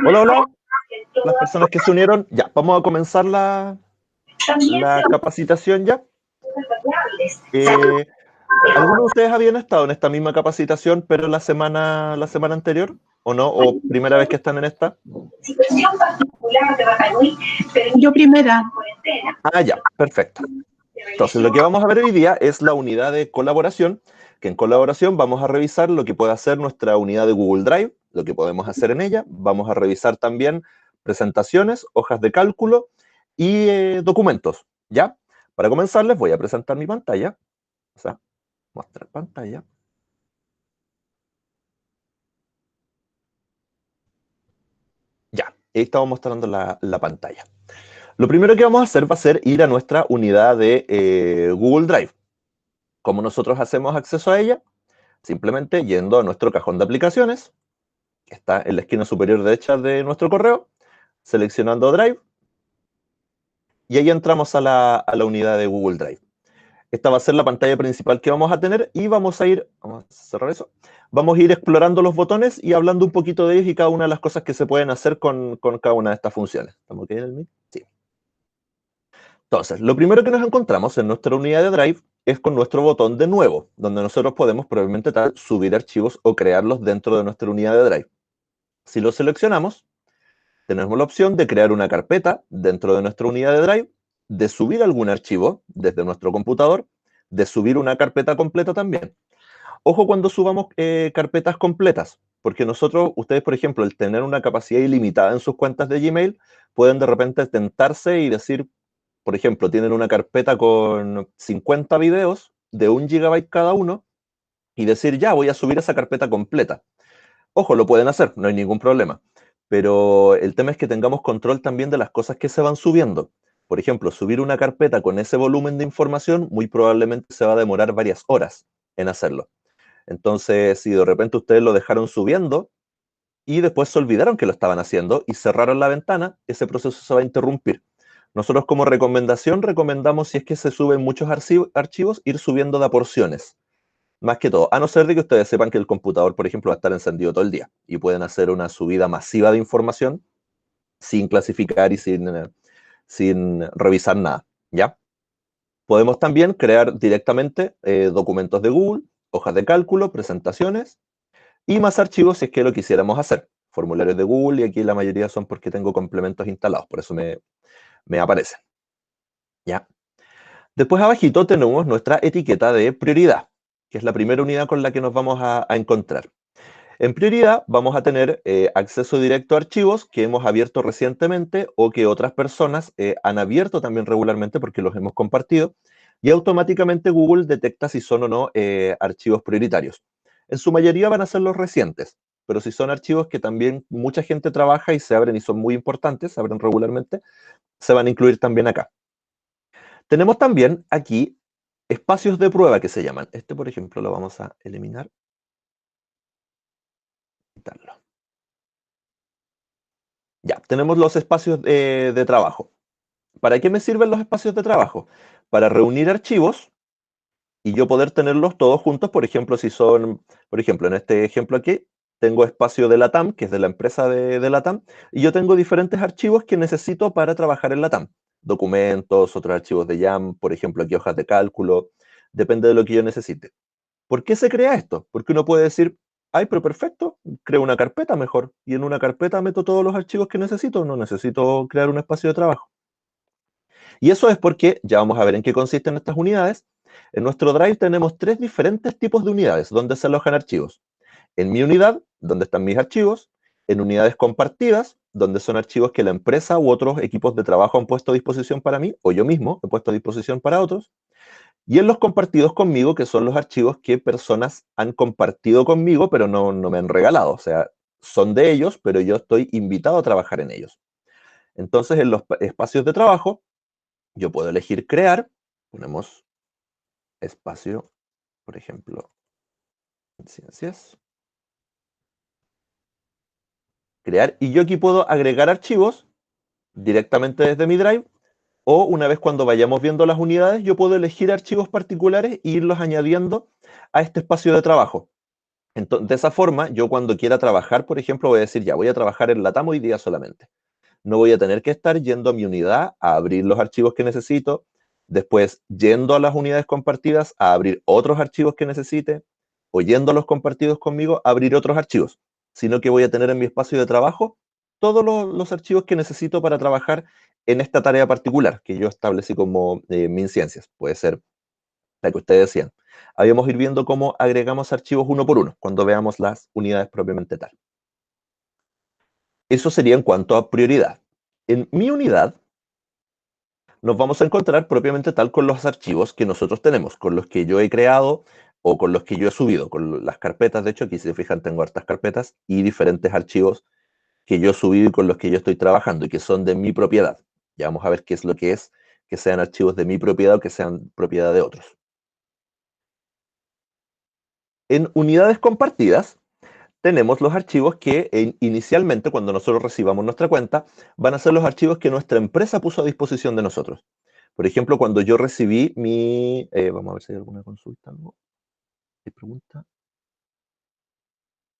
Hola, hola, las personas que se unieron. Ya, vamos a comenzar la capacitación ya. Eh, ¿Algunos de ustedes habían estado en esta misma capacitación, pero la semana anterior? ¿O no? ¿O primera vez que están en esta? Yo primera. Ah, ya, perfecto. Entonces, lo que vamos a ver hoy día es la unidad de colaboración, que en colaboración vamos a revisar lo que puede hacer nuestra unidad de Google Drive, lo que podemos hacer en ella. Vamos a revisar también presentaciones, hojas de cálculo y documentos, ¿ya? Para comenzar, les voy a presentar mi pantalla. O sea, mostrar pantalla. Ya, ahí estamos mostrando la pantalla. Lo primero que vamos a hacer va a ser ir a nuestra unidad de Google Drive. ¿Cómo nosotros hacemos acceso a ella? Simplemente yendo a nuestro cajón de aplicaciones, que está en la esquina superior derecha de nuestro correo, seleccionando Drive, y ahí entramos a la unidad de Google Drive. Esta va a ser la pantalla principal que vamos a tener y vamos a cerrar eso, vamos a ir explorando los botones y hablando un poquito de ellos y cada una de las cosas que se pueden hacer con cada una de estas funciones. ¿Estamos aquí en el Meet? Sí. Entonces, lo primero que nos encontramos en nuestra unidad de Drive es con nuestro botón de nuevo, donde nosotros podemos probablemente subir archivos o crearlos dentro de nuestra unidad de Drive. Si lo seleccionamos, tenemos la opción de crear una carpeta dentro de nuestra unidad de Drive, de subir algún archivo desde nuestro computador, de subir una carpeta completa también. Ojo cuando subamos carpetas completas, porque ustedes, por ejemplo, el tener una capacidad ilimitada en sus cuentas de Gmail, pueden de repente tentarse y decir, por ejemplo, tienen una carpeta con 50 videos de 1 GB cada uno y decir, ya, voy a subir esa carpeta completa. Ojo, lo pueden hacer, no hay ningún problema. Pero el tema es que tengamos control también de las cosas que se van subiendo. Por ejemplo, subir una carpeta con ese volumen de información muy probablemente se va a demorar varias horas en hacerlo. Entonces, si de repente ustedes lo dejaron subiendo y después se olvidaron que lo estaban haciendo y cerraron la ventana, ese proceso se va a interrumpir. Nosotros como recomendación recomendamos, si es que se suben muchos archivos, ir subiendo de a porciones. Más que todo, a no ser de que ustedes sepan que el computador, por ejemplo, va a estar encendido todo el día y pueden hacer una subida masiva de información sin clasificar y sin revisar nada, ¿ya? Podemos también crear directamente documentos de Google, hojas de cálculo, presentaciones y más archivos si es que lo quisiéramos hacer. Formularios de Google, y aquí la mayoría son porque tengo complementos instalados, por eso me aparecen, ¿ya? Después abajito tenemos nuestra etiqueta de prioridad, que es la primera unidad con la que nos vamos a encontrar. En prioridad vamos a tener acceso directo a archivos que hemos abierto recientemente o que otras personas han abierto también regularmente porque los hemos compartido, y automáticamente Google detecta si son o no archivos prioritarios. En su mayoría van a ser los recientes, pero si son archivos que también mucha gente trabaja y se abren y son muy importantes, se abren regularmente, se van a incluir también acá. Tenemos también aquí espacios de prueba que se llaman. Este, por ejemplo, lo vamos a eliminar. Quitarlo. Ya, tenemos los espacios de trabajo. ¿Para qué me sirven los espacios de trabajo? Para reunir archivos y yo poder tenerlos todos juntos, por ejemplo, por ejemplo, en este ejemplo aquí, tengo espacio de LATAM, que es de la empresa de LATAM, y yo tengo diferentes archivos que necesito para trabajar en LATAM. Documentos, otros archivos de YAM, por ejemplo, aquí hojas de cálculo, depende de lo que yo necesite. ¿Por qué se crea esto? Porque uno puede decir, ay, pero perfecto, creo una carpeta mejor, y en una carpeta meto todos los archivos que necesito, no necesito crear un espacio de trabajo. Y eso es porque, ya vamos a ver en qué consisten estas unidades, en nuestro Drive tenemos 3 diferentes tipos de unidades donde se alojan archivos. En mi unidad, donde están mis archivos, en unidades compartidas, donde son archivos que la empresa u otros equipos de trabajo han puesto a disposición para mí, o yo mismo he puesto a disposición para otros, y en los compartidos conmigo, que son los archivos que personas han compartido conmigo, pero no me han regalado. O sea, son de ellos, pero yo estoy invitado a trabajar en ellos. Entonces, en los espacios de trabajo, yo puedo elegir crear. Ponemos espacio, por ejemplo, ciencias. Crear. Y yo aquí puedo agregar archivos directamente desde mi Drive. O una vez cuando vayamos viendo las unidades, yo puedo elegir archivos particulares e irlos añadiendo a este espacio de trabajo. Entonces, de esa forma, yo cuando quiera trabajar, por ejemplo, voy a decir, ya, voy a trabajar en LATAM hoy día solamente. No voy a tener que estar yendo a mi unidad a abrir los archivos que necesito, después yendo a las unidades compartidas a abrir otros archivos que necesite, o yendo a los compartidos conmigo a abrir otros archivos, sino que voy a tener en mi espacio de trabajo todos los archivos que necesito para trabajar en esta tarea particular que yo establecí como MinCiencias. Puede ser la que ustedes decían. Habíamos ir viendo cómo agregamos archivos uno por uno cuando veamos las unidades propiamente tal. Eso sería en cuanto a prioridad. En mi unidad nos vamos a encontrar propiamente tal con los archivos que nosotros tenemos, con los que yo he creado o con los que yo he subido, con las carpetas. De hecho, aquí si se fijan tengo hartas carpetas y diferentes archivos que yo he subido y con los que yo estoy trabajando y que son de mi propiedad. Ya vamos a ver qué es lo que es que sean archivos de mi propiedad o que sean propiedad de otros. En unidades compartidas tenemos los archivos que inicialmente, cuando nosotros recibamos nuestra cuenta, van a ser los archivos que nuestra empresa puso a disposición de nosotros. Por ejemplo, cuando yo recibí mi... vamos a ver si hay alguna consulta, ¿no? ¿Hay pregunta?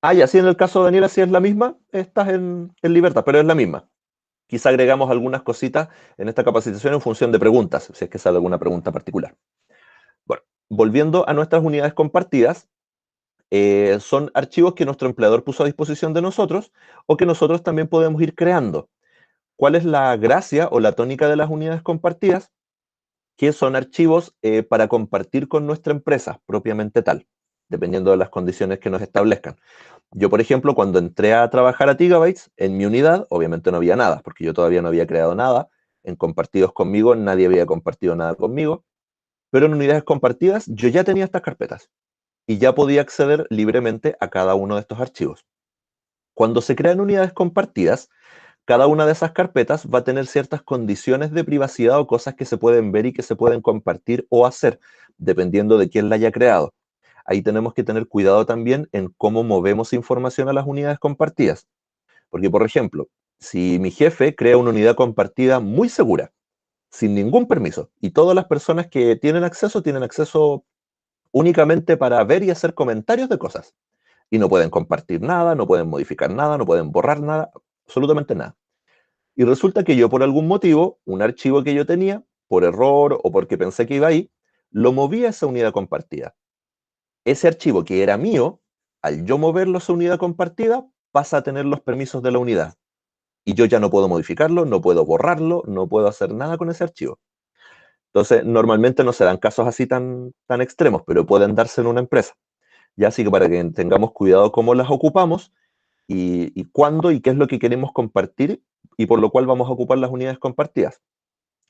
Ah, ya, sí, en el caso de Daniela sí es la misma, estás en libertad, pero es la misma. Quizá agregamos algunas cositas en esta capacitación en función de preguntas, si es que sale alguna pregunta particular. Bueno, volviendo a nuestras unidades compartidas, son archivos que nuestro empleador puso a disposición de nosotros o que nosotros también podemos ir creando. ¿Cuál es la gracia o la tónica de las unidades compartidas? Que son archivos para compartir con nuestra empresa propiamente tal, dependiendo de las condiciones que nos establezcan. Yo, por ejemplo, cuando entré a trabajar a Gigabytes, en mi unidad, obviamente no había nada, porque yo todavía no había creado nada. En compartidos conmigo, nadie había compartido nada conmigo. Pero en unidades compartidas, yo ya tenía estas carpetas y ya podía acceder libremente a cada uno de estos archivos. Cuando se crean unidades compartidas, cada una de esas carpetas va a tener ciertas condiciones de privacidad o cosas que se pueden ver y que se pueden compartir o hacer, dependiendo de quién la haya creado. Ahí tenemos que tener cuidado también en cómo movemos información a las unidades compartidas. Porque, por ejemplo, si mi jefe crea una unidad compartida muy segura, sin ningún permiso, y todas las personas que tienen acceso únicamente para ver y hacer comentarios de cosas, y no pueden compartir nada, no pueden modificar nada, no pueden borrar nada, absolutamente nada. Y resulta que yo por algún motivo, un archivo que yo tenía, por error o porque pensé que iba ahí, lo moví a esa unidad compartida. Ese archivo que era mío, al yo moverlo a esa unidad compartida, pasa a tener los permisos de la unidad. Y yo ya no puedo modificarlo, no puedo borrarlo, no puedo hacer nada con ese archivo. Entonces, normalmente no se dan casos así tan extremos, pero pueden darse en una empresa. Ya así que para que tengamos cuidado cómo las ocupamos y cuándo y qué es lo que queremos compartir y por lo cual vamos a ocupar las unidades compartidas.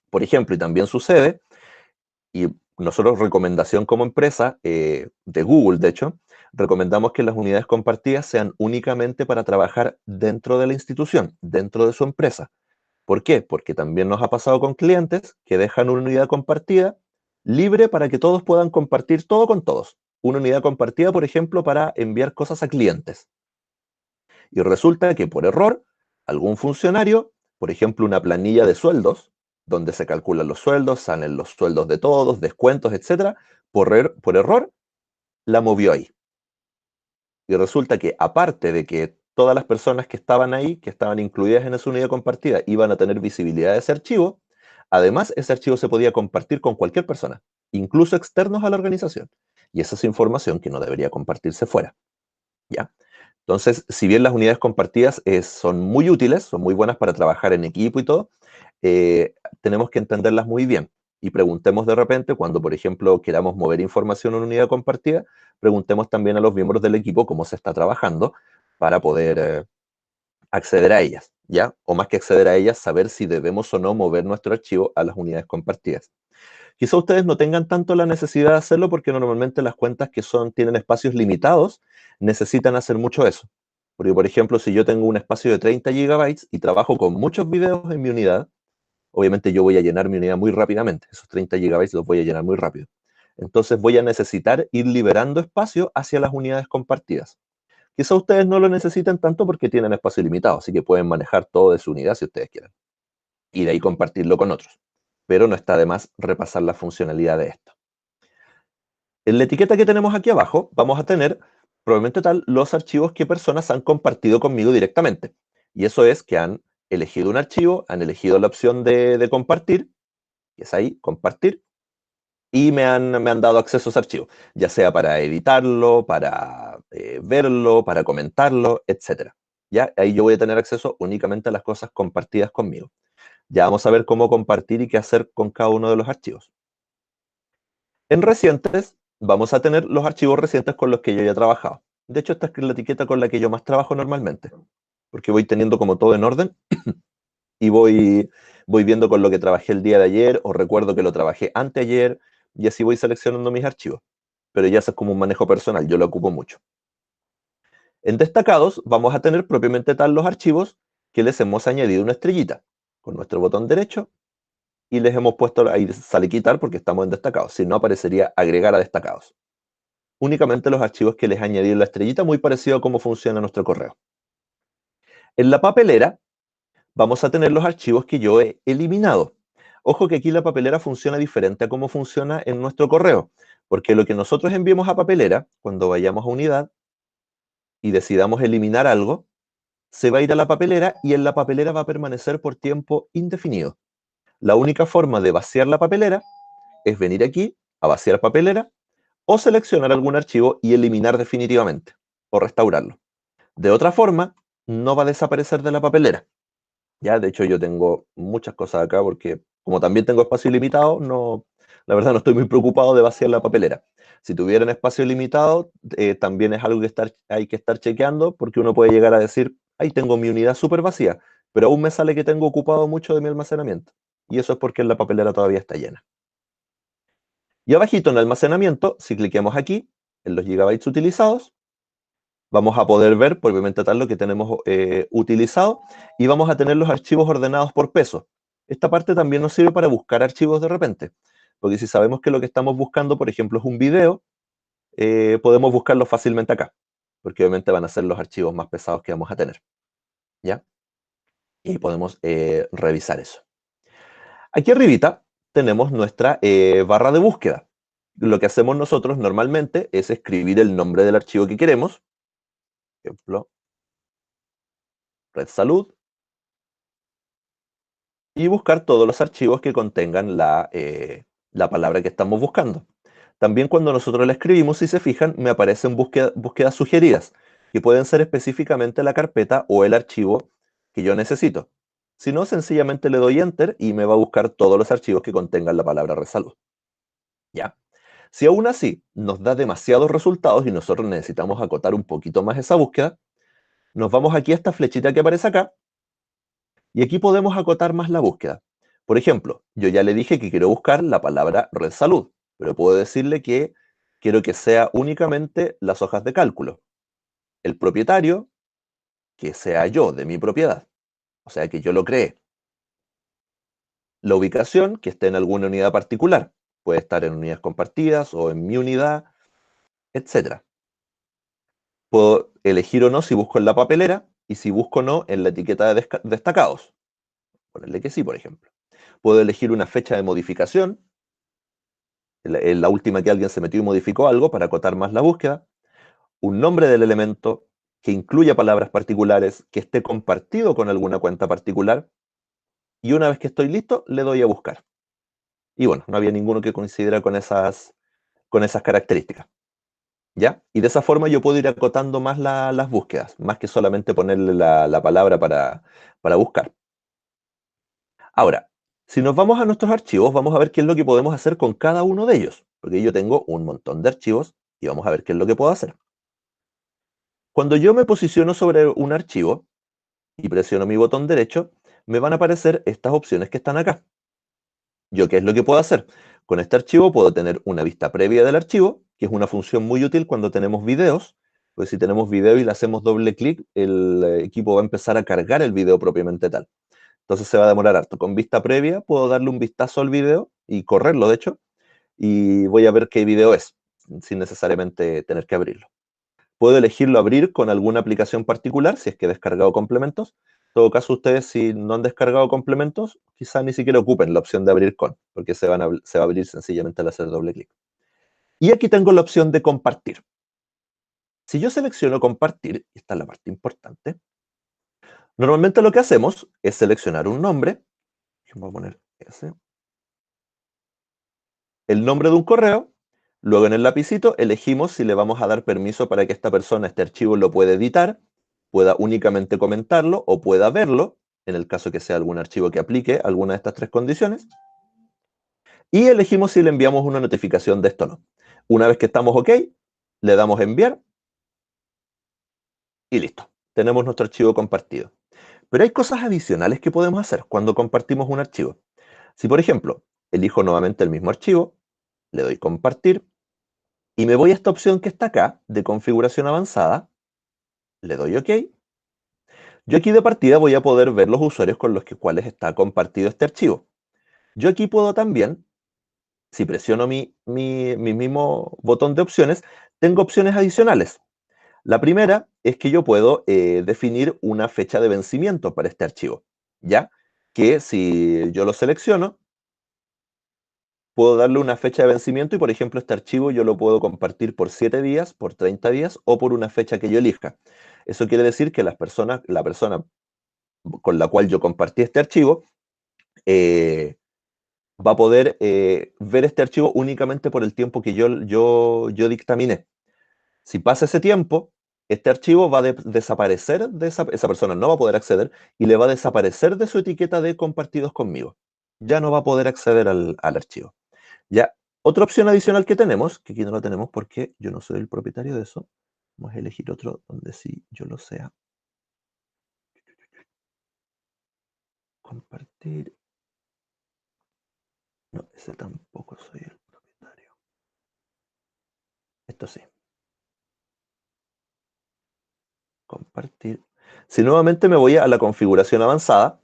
Por ejemplo, y también sucede, y nosotros recomendación como empresa de Google, de hecho, recomendamos que las unidades compartidas sean únicamente para trabajar dentro de la institución, dentro de su empresa. ¿Por qué? Porque también nos ha pasado con clientes que dejan una unidad compartida libre para que todos puedan compartir todo con todos. Una unidad compartida, por ejemplo, para enviar cosas a clientes. Y resulta que por error, algún funcionario, por ejemplo, una planilla de sueldos, donde se calculan los sueldos, salen los sueldos de todos, descuentos, etcétera, por error, la movió ahí. Y resulta que aparte de que todas las personas que estaban ahí, que estaban incluidas en esa unidad compartida, iban a tener visibilidad de ese archivo, además ese archivo se podía compartir con cualquier persona, incluso externos a la organización. Y esa es información que no debería compartirse fuera. ¿Ya? Entonces, si bien las unidades compartidas son muy útiles, son muy buenas para trabajar en equipo y todo, tenemos que entenderlas muy bien. Y preguntemos de repente, cuando por ejemplo queramos mover información en una unidad compartida, preguntemos también a los miembros del equipo cómo se está trabajando para poder acceder a ellas, ¿ya? O más que acceder a ellas, saber si debemos o no mover nuestro archivo a las unidades compartidas. Quizá ustedes no tengan tanto la necesidad de hacerlo porque normalmente las cuentas que tienen espacios limitados necesitan hacer mucho eso. Porque, por ejemplo, si yo tengo un espacio de 30 gigabytes y trabajo con muchos videos en mi unidad, obviamente yo voy a llenar mi unidad muy rápidamente. Esos 30 gigabytes los voy a llenar muy rápido. Entonces voy a necesitar ir liberando espacio hacia las unidades compartidas. Quizá ustedes no lo necesiten tanto porque tienen espacio limitado, así que pueden manejar todo de su unidad si ustedes quieren. Y de ahí compartirlo con otros. Pero no está de más repasar la funcionalidad de esto. En la etiqueta que tenemos aquí abajo vamos a tener probablemente tal los archivos que personas han compartido conmigo directamente. Y eso es que han elegido un archivo, han elegido la opción de compartir, que es ahí, compartir, y me han dado acceso a ese archivo, ya sea para editarlo, para verlo, para comentarlo, etc. ¿Ya? Ahí yo voy a tener acceso únicamente a las cosas compartidas conmigo. Ya vamos a ver cómo compartir y qué hacer con cada uno de los archivos. En recientes, vamos a tener los archivos recientes con los que yo ya he trabajado. De hecho, esta es la etiqueta con la que yo más trabajo normalmente, porque voy teniendo como todo en orden y voy viendo con lo que trabajé el día de ayer o recuerdo que lo trabajé anteayer y así voy seleccionando mis archivos. Pero ya eso es como un manejo personal, yo lo ocupo mucho. En destacados vamos a tener propiamente tal los archivos que les hemos añadido una estrellita con nuestro botón derecho y les hemos puesto, ahí sale quitar porque estamos en destacados, si no aparecería agregar a destacados. Únicamente los archivos que les he añadido la estrellita, muy parecido a cómo funciona nuestro correo. En la papelera vamos a tener los archivos que yo he eliminado. Ojo que aquí la papelera funciona diferente a cómo funciona en nuestro correo, porque lo que nosotros enviemos a papelera, cuando vayamos a unidad y decidamos eliminar algo, se va a ir a la papelera y en la papelera va a permanecer por tiempo indefinido. La única forma de vaciar la papelera es venir aquí a vaciar papelera o seleccionar algún archivo y eliminar definitivamente o restaurarlo. De otra forma, no va a desaparecer de la papelera. Ya, de hecho, yo tengo muchas cosas acá porque como también tengo espacio ilimitado, no, la verdad no estoy muy preocupado de vaciar la papelera. Si tuvieran espacio limitado, también es algo que hay que estar chequeando porque uno puede llegar a decir, ahí tengo mi unidad súper vacía, pero aún me sale que tengo ocupado mucho de mi almacenamiento. Y eso es porque la papelera todavía está llena. Y abajito en almacenamiento, si cliquemos aquí, en los gigabytes utilizados, vamos a poder ver, obviamente, tal lo que tenemos utilizado y vamos a tener los archivos ordenados por peso. Esta parte también nos sirve para buscar archivos de repente, porque si sabemos que lo que estamos buscando, por ejemplo, es un video, podemos buscarlo fácilmente acá, porque obviamente van a ser los archivos más pesados que vamos a tener. ¿Ya? Y podemos revisar eso. Aquí arribita tenemos nuestra barra de búsqueda. Lo que hacemos nosotros normalmente es escribir el nombre del archivo que queremos. Por ejemplo, Red Salud. Y buscar todos los archivos que contengan la palabra que estamos buscando. También cuando nosotros la escribimos, si se fijan, me aparecen búsquedas sugeridas, que pueden ser específicamente la carpeta o el archivo que yo necesito. Si no, sencillamente le doy Enter y me va a buscar todos los archivos que contengan la palabra Resalud. ¿Ya? Si aún así nos da demasiados resultados y nosotros necesitamos acotar un poquito más esa búsqueda, nos vamos aquí a esta flechita que aparece acá y aquí podemos acotar más la búsqueda. Por ejemplo, yo ya le dije que quiero buscar la palabra Red Salud, pero puedo decirle que quiero que sea únicamente las hojas de cálculo. El propietario, que sea yo, de mi propiedad, o sea, que yo lo creé. La ubicación, que esté en alguna unidad particular. Puede estar en unidades compartidas o en mi unidad, etc. Puedo elegir o no si busco en la papelera y si busco o no en la etiqueta de destacados. Ponerle que sí, por ejemplo. Puedo elegir una fecha de modificación, en la última que alguien se metió y modificó algo para acotar más la búsqueda, un nombre del elemento que incluya palabras particulares, que esté compartido con alguna cuenta particular, y una vez que estoy listo, le doy a buscar. Y bueno, no había ninguno que coincidiera con esas características. ¿Ya? Y de esa forma yo puedo ir acotando más las búsquedas, más que solamente ponerle la palabra para buscar. Ahora, si nos vamos a nuestros archivos, vamos a ver qué es lo que podemos hacer con cada uno de ellos, porque yo tengo un montón de archivos y vamos a ver qué es lo que puedo hacer. Cuando yo me posiciono sobre un archivo y presiono mi botón derecho, me van a aparecer estas opciones que están acá. ¿Yo qué es lo que puedo hacer? Con este archivo puedo tener una vista previa del archivo, que es una función muy útil cuando tenemos videos, pues si tenemos video y le hacemos doble clic, el equipo va a empezar a cargar el video propiamente tal. Entonces se va a demorar harto. Con vista previa puedo darle un vistazo al video y correrlo, de hecho, y voy a ver qué video es, sin necesariamente tener que abrirlo. Puedo elegirlo abrir con alguna aplicación particular, si es que he descargado complementos. En todo caso, ustedes si no han descargado complementos, quizás ni siquiera ocupen la opción de abrir con, porque se va a abrir sencillamente al hacer doble clic. Y aquí tengo la opción de compartir. Si yo selecciono compartir, y esta es la parte importante, normalmente lo que hacemos es seleccionar un nombre, voy a poner ese, el nombre de un correo, luego en el lapicito elegimos si le vamos a dar permiso para que esta persona este archivo lo pueda editar, pueda únicamente comentarlo o pueda verlo, en el caso que sea algún archivo que aplique alguna de estas tres condiciones, y elegimos si le enviamos una notificación de esto o no. Una vez que estamos OK, le damos enviar y listo. Tenemos nuestro archivo compartido. Pero hay cosas adicionales que podemos hacer cuando compartimos un archivo. Si, por ejemplo, elijo nuevamente el mismo archivo, le doy compartir y me voy a esta opción que está acá, de configuración avanzada, le doy OK. Yo aquí de partida voy a poder ver los usuarios con los cuales está compartido este archivo. Yo aquí puedo también, si presiono mi mismo botón de opciones, tengo opciones adicionales. La primera es que yo puedo definir una fecha de vencimiento para este archivo, ¿ya? Que si yo lo selecciono, puedo darle una fecha de vencimiento y, por ejemplo, este archivo yo lo puedo compartir por 7 días, por 30 días o por una fecha que yo elija. Eso quiere decir que la persona con la cual yo compartí este archivo eh, va a poder ver este archivo únicamente por el tiempo que yo dictaminé. Si pasa ese tiempo, este archivo va a desaparecer de esa persona, no va a poder acceder y le va a desaparecer de su etiqueta de compartidos conmigo. Ya no va a poder acceder al archivo. Ya, otra opción adicional que tenemos, que aquí no la tenemos porque yo no soy el propietario de eso, vamos a elegir otro donde sí yo lo sea. Compartir. No, ese tampoco soy el propietario. Esto sí. Compartir. Si nuevamente me voy a la configuración avanzada,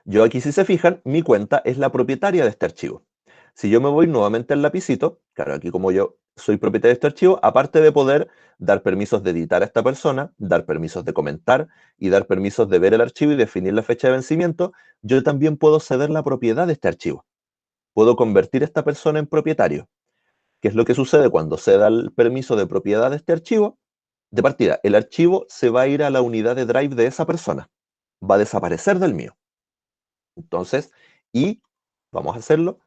yo aquí, si se fijan, mi cuenta es la propietaria de este archivo. Si yo me voy nuevamente al lapicito, claro, aquí como yo soy propietario de este archivo, aparte de poder dar permisos de editar a esta persona, dar permisos de comentar y dar permisos de ver el archivo y definir la fecha de vencimiento, yo también puedo ceder la propiedad de este archivo. Puedo convertir a esta persona en propietario. ¿Qué es lo que sucede cuando se da el permiso de propiedad de este archivo? De partida, el archivo se va a ir a la unidad de Drive de esa persona. Va a desaparecer del mío. Entonces, y vamos a hacerlo,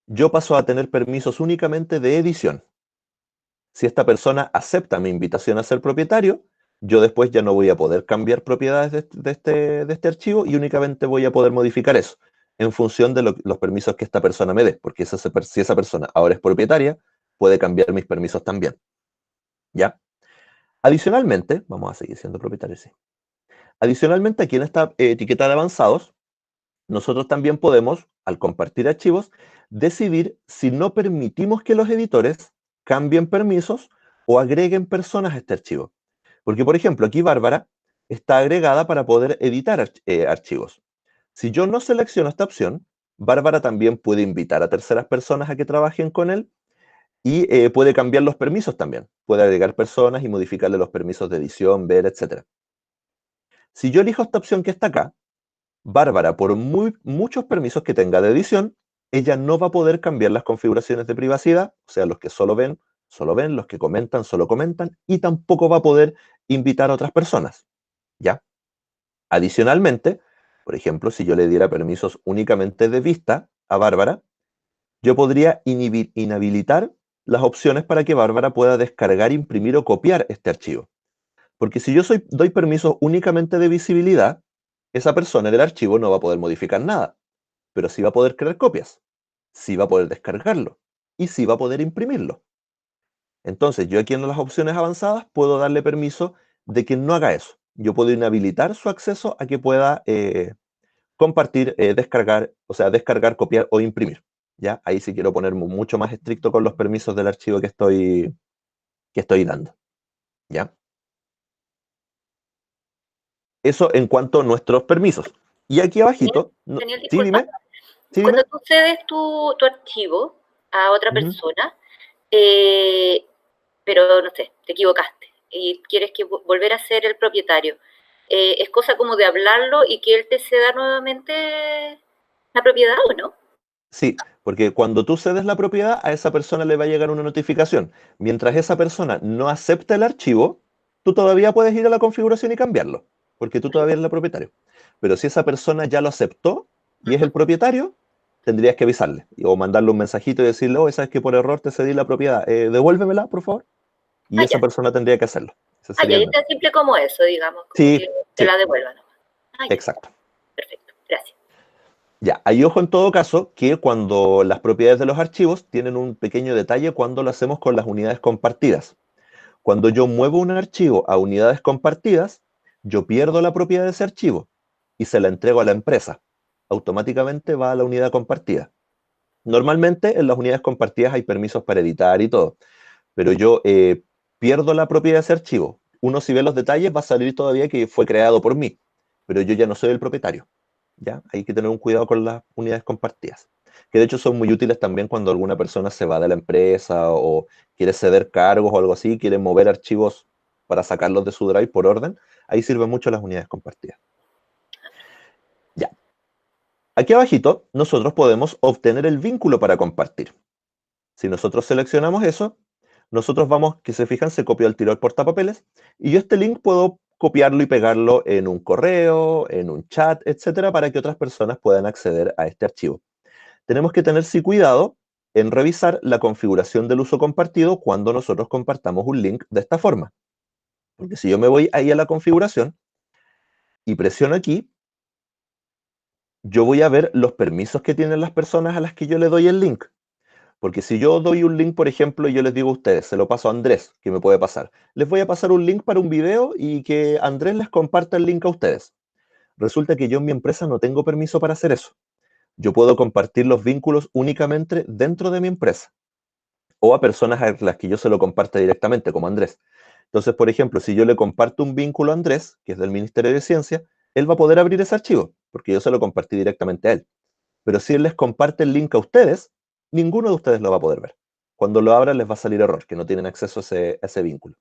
yo paso a tener permisos únicamente de edición. Si esta persona acepta mi invitación a ser propietario, yo después ya no voy a poder cambiar propiedades de este archivo y únicamente voy a poder modificar eso en función de los permisos que esta persona me dé, porque si esa persona ahora es propietaria, puede cambiar mis permisos también. ¿Ya? Adicionalmente, vamos a seguir siendo propietarios, sí. Adicionalmente, aquí en esta etiqueta de avanzados, nosotros también podemos, al compartir archivos, decidir si no permitimos que los editores cambien permisos o agreguen personas a este archivo. Porque, por ejemplo, aquí Bárbara está agregada para poder editar archivos. Si yo no selecciono esta opción, Bárbara también puede invitar a terceras personas a que trabajen con él y puede cambiar los permisos también. Puede agregar personas y modificarle los permisos de edición, ver, etc. Si yo elijo esta opción que está acá, Bárbara, por muchos permisos que tenga de edición, ella no va a poder cambiar las configuraciones de privacidad, o sea, los que solo ven, los que comentan, solo comentan, y tampoco va a poder invitar a otras personas, ¿ya? Adicionalmente, por ejemplo, si yo le diera permisos únicamente de vista a Bárbara, yo podría inhabilitar las opciones para que Bárbara pueda descargar, imprimir o copiar este archivo. Porque si yo doy permiso únicamente de visibilidad, esa persona en el archivo no va a poder modificar nada, pero sí va a poder crear copias, sí va a poder descargarlo y sí va a poder imprimirlo. Entonces, yo aquí en las opciones avanzadas puedo darle permiso de que no haga eso. Yo puedo inhabilitar su acceso a que pueda compartir, descargar, o sea, descargar, copiar o imprimir. ¿Ya? Ahí sí quiero ponerme mucho más estricto con los permisos del archivo que estoy dando. ¿Ya? Eso en cuanto a nuestros permisos. Y aquí abajito, Daniel, sí, disculpa. dime. Sí, Cuando dime. tú cedes tu archivo a otra persona, pero no sé, te equivocaste y quieres que volver a ser el propietario, ¿es cosa como de hablarlo y que él te ceda nuevamente la propiedad o no? Sí, porque cuando tú cedes la propiedad, a esa persona le va a llegar una notificación. Mientras esa persona no acepta el archivo, tú todavía puedes ir a la configuración y cambiarlo, porque tú todavía eres el propietario. Pero si esa persona ya lo aceptó y es el propietario, tendrías que avisarle o mandarle un mensajito y decirle, oh, sabes que por error te cedí la propiedad, devuélvemela, por favor. Y Ah, esa ya. persona tendría que hacerlo. Ese Ah, sería ya, el es método. tan simple como eso, digamos, como que Sí, te sí, la devuelvan nomás. Ah, ya, exacto. perfecto, gracias. Ya, hay ojo en todo caso que cuando las propiedades de los archivos tienen un pequeño detalle cuando lo hacemos con las unidades compartidas. Cuando yo muevo un archivo a unidades compartidas, yo pierdo la propiedad de ese archivo y se la entrego a la empresa. Automáticamente va a la unidad compartida. Normalmente en las unidades compartidas hay permisos para editar y todo, pero yo pierdo la propiedad de ese archivo. Uno si ve los detalles va a salir todavía que fue creado por mí, pero yo ya no soy el propietario. ¿Ya? Hay que tener un cuidado con las unidades compartidas, que de hecho son muy útiles también cuando alguna persona se va de la empresa o quiere ceder cargos o algo así, quiere mover archivos para sacarlos de su drive por orden. Ahí sirven mucho las unidades compartidas. Ya. Aquí abajito nosotros podemos obtener el vínculo para compartir. Si nosotros seleccionamos eso, nosotros vamos, que se fijan, se copió el tiro al portapapeles, y yo este link puedo copiarlo y pegarlo en un correo, en un chat, etcétera, para que otras personas puedan acceder a este archivo. Tenemos que tener sí cuidado en revisar la configuración del uso compartido cuando nosotros compartamos un link de esta forma. Porque si yo me voy ahí a la configuración y presiono aquí, yo voy a ver los permisos que tienen las personas a las que yo le doy el link. Porque si yo doy un link, por ejemplo, y yo les digo a ustedes, se lo paso a Andrés, que me puede pasar. Les voy a pasar un link para un video y que Andrés les comparta el link a ustedes. Resulta que yo en mi empresa no tengo permiso para hacer eso. Yo puedo compartir los vínculos únicamente dentro de mi empresa o a personas a las que yo se lo comparte directamente, como Andrés. Entonces, por ejemplo, si yo le comparto un vínculo a Andrés, que es del Ministerio de Ciencia, él va a poder abrir ese archivo, porque yo se lo compartí directamente a él. Pero si él les comparte el link a ustedes, ninguno de ustedes lo va a poder ver. Cuando lo abran les va a salir error, que no tienen acceso a ese vínculo.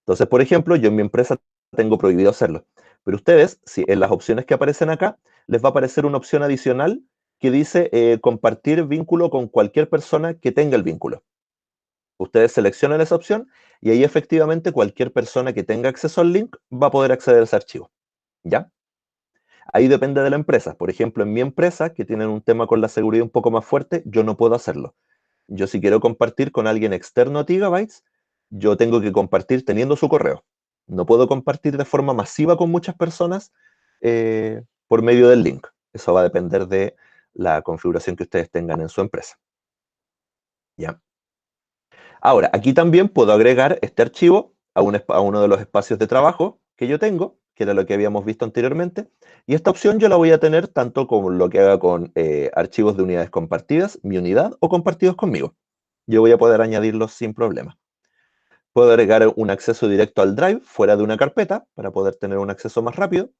Entonces, por ejemplo, yo en mi empresa tengo prohibido hacerlo. Pero ustedes, si en las opciones que aparecen acá, les va a aparecer una opción adicional que dice compartir vínculo con cualquier persona que tenga el vínculo. Ustedes seleccionan esa opción y ahí efectivamente cualquier persona que tenga acceso al link va a poder acceder a ese archivo. ¿Ya? Ahí depende de la empresa. Por ejemplo, en mi empresa, que tienen un tema con la seguridad un poco más fuerte, yo no puedo hacerlo. Yo si quiero compartir con alguien externo a Gigabytes, yo tengo que compartir teniendo su correo. No puedo compartir de forma masiva con muchas personas por medio del link. Eso va a depender de la configuración que ustedes tengan en su empresa. ¿Ya? Ahora, aquí también puedo agregar este archivo a uno de los espacios de trabajo que yo tengo, que era lo que habíamos visto anteriormente, y esta opción yo la voy a tener tanto como lo que haga con archivos de unidades compartidas, mi unidad, o compartidos conmigo. Yo voy a poder añadirlos sin problema. Puedo agregar un acceso directo al Drive fuera de una carpeta para poder tener un acceso más rápido.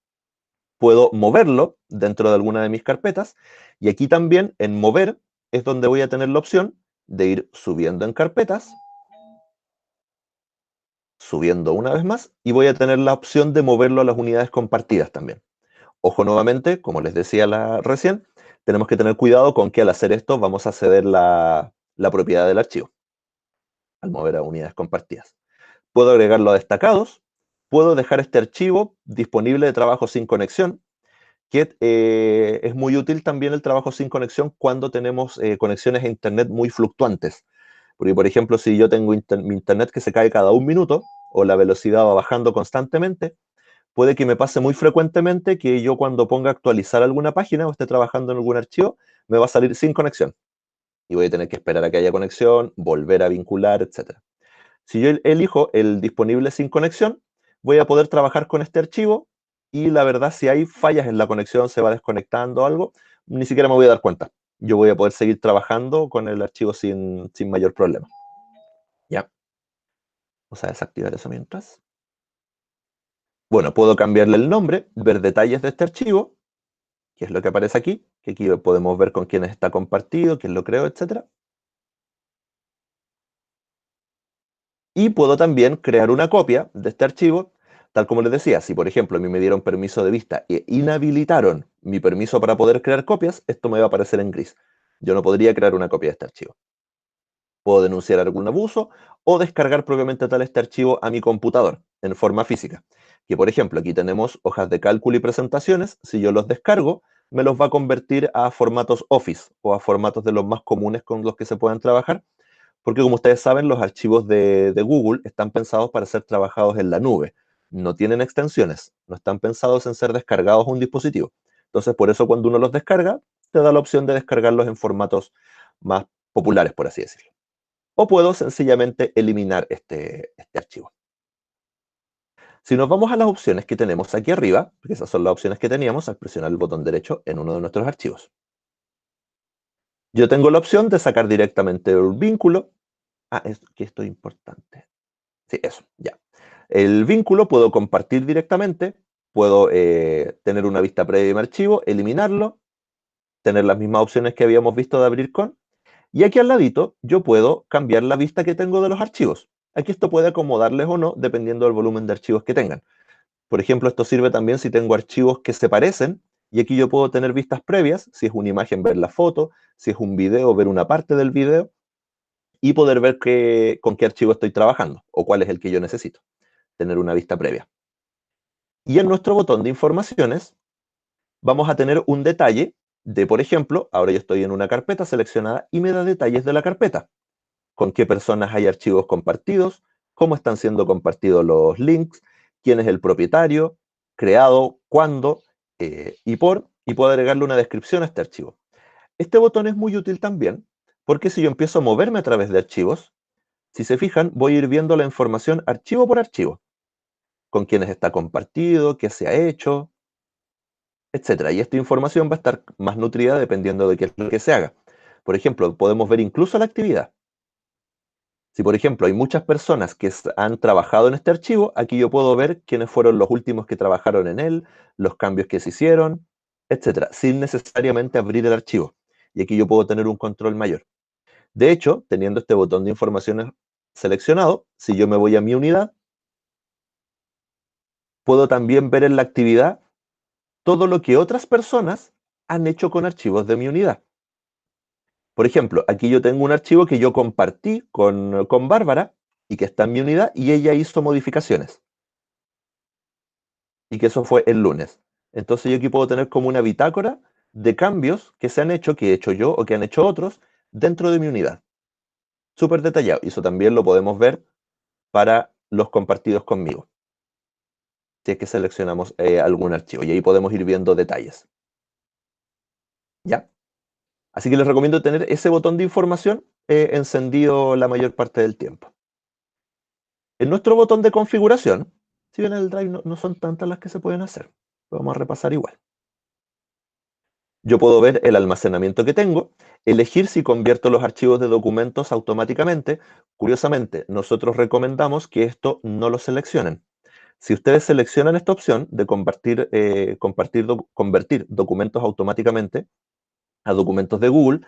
Puedo moverlo dentro de alguna de mis carpetas, y aquí también en mover es donde voy a tener la opción de ir subiendo en carpetas, subiendo una vez más, y voy a tener la opción de moverlo a las unidades compartidas también. Ojo nuevamente, como les decía recién, tenemos que tener cuidado con que al hacer esto vamos a ceder la propiedad del archivo, al mover a unidades compartidas. Puedo agregarlo a destacados, puedo dejar este archivo disponible de trabajo sin conexión, que es muy útil también el trabajo sin conexión cuando tenemos conexiones a internet muy fluctuantes. Porque, por ejemplo, si yo tengo mi internet que se cae cada un minuto o la velocidad va bajando constantemente, puede que me pase muy frecuentemente que yo cuando ponga a actualizar alguna página o esté trabajando en algún archivo, me va a salir sin conexión. Y voy a tener que esperar a que haya conexión, volver a vincular, etc. Si yo elijo el disponible sin conexión, voy a poder trabajar con este archivo y la verdad, si hay fallas en la conexión, se va desconectando o algo, ni siquiera me voy a dar cuenta. Yo voy a poder seguir trabajando con el archivo sin mayor problema. ¿Ya? Vamos a desactivar eso mientras. Bueno, puedo cambiarle el nombre, ver detalles de este archivo, que es lo que aparece aquí, que aquí podemos ver con quién está compartido, quién lo creó, etc. Y puedo también crear una copia de este archivo, tal como les decía, si por ejemplo a mí me dieron permiso de vista e inhabilitaron mi permiso para poder crear copias, esto me va a aparecer en gris. Yo no podría crear una copia de este archivo. Puedo denunciar algún abuso o descargar propiamente tal este archivo a mi computador en forma física. Que por ejemplo, aquí tenemos hojas de cálculo y presentaciones. Si yo los descargo, me los va a convertir a formatos Office o a formatos de los más comunes con los que se puedan trabajar. Porque como ustedes saben, los archivos de Google están pensados para ser trabajados en la nube. No tienen extensiones, no están pensados en ser descargados a un dispositivo. Entonces, por eso cuando uno los descarga, te da la opción de descargarlos en formatos más populares, por así decirlo. O puedo sencillamente eliminar este archivo. Si nos vamos a las opciones que tenemos aquí arriba, porque esas son las opciones que teníamos al presionar el botón derecho en uno de nuestros archivos. Yo tengo la opción de sacar directamente el vínculo. Es que esto es importante. Sí, eso, ya. El vínculo puedo compartir directamente, puedo tener una vista previa de mi archivo, eliminarlo, tener las mismas opciones que habíamos visto de abrir con, y aquí al ladito yo puedo cambiar la vista que tengo de los archivos. Aquí esto puede acomodarles o no, dependiendo del volumen de archivos que tengan. Por ejemplo, esto sirve también si tengo archivos que se parecen, y aquí yo puedo tener vistas previas, si es una imagen ver la foto, si es un video ver una parte del video, y poder ver con qué archivo estoy trabajando, o cuál es el que yo necesito, tener una vista previa. Y en nuestro botón de informaciones vamos a tener un detalle de, por ejemplo, ahora yo estoy en una carpeta seleccionada y me da detalles de la carpeta, con qué personas hay archivos compartidos, cómo están siendo compartidos los links, quién es el propietario, creado, cuándo y puedo agregarle una descripción a este archivo. Este botón es muy útil también, porque si yo empiezo a moverme a través de archivos, si se fijan, voy a ir viendo la información archivo por archivo, con quiénes está compartido, qué se ha hecho, etcétera. Y esta información va a estar más nutrida dependiendo de qué es lo que se haga. Por ejemplo, podemos ver incluso la actividad. Si, por ejemplo, hay muchas personas que han trabajado en este archivo, aquí yo puedo ver quiénes fueron los últimos que trabajaron en él, los cambios que se hicieron, etcétera, sin necesariamente abrir el archivo. Y aquí yo puedo tener un control mayor. De hecho, teniendo este botón de informaciones seleccionado, si yo me voy a mi unidad, puedo también ver en la actividad todo lo que otras personas han hecho con archivos de mi unidad. Por ejemplo, aquí yo tengo un archivo que yo compartí con Bárbara y que está en mi unidad y ella hizo modificaciones. Y que eso fue el lunes. Entonces yo aquí puedo tener como una bitácora de cambios que se han hecho, que he hecho yo o que han hecho otros dentro de mi unidad. Súper detallado. Y eso también lo podemos ver para los compartidos conmigo. Si es que seleccionamos algún archivo. Y ahí podemos ir viendo detalles. ¿Ya? Así que les recomiendo tener ese botón de información encendido la mayor parte del tiempo. En nuestro botón de configuración, si bien en el Drive no son tantas las que se pueden hacer, vamos a repasar igual. Yo puedo ver el almacenamiento que tengo, elegir si convierto los archivos de documentos automáticamente. Curiosamente, nosotros recomendamos que esto no lo seleccionen. Si ustedes seleccionan esta opción de convertir documentos automáticamente a documentos de Google,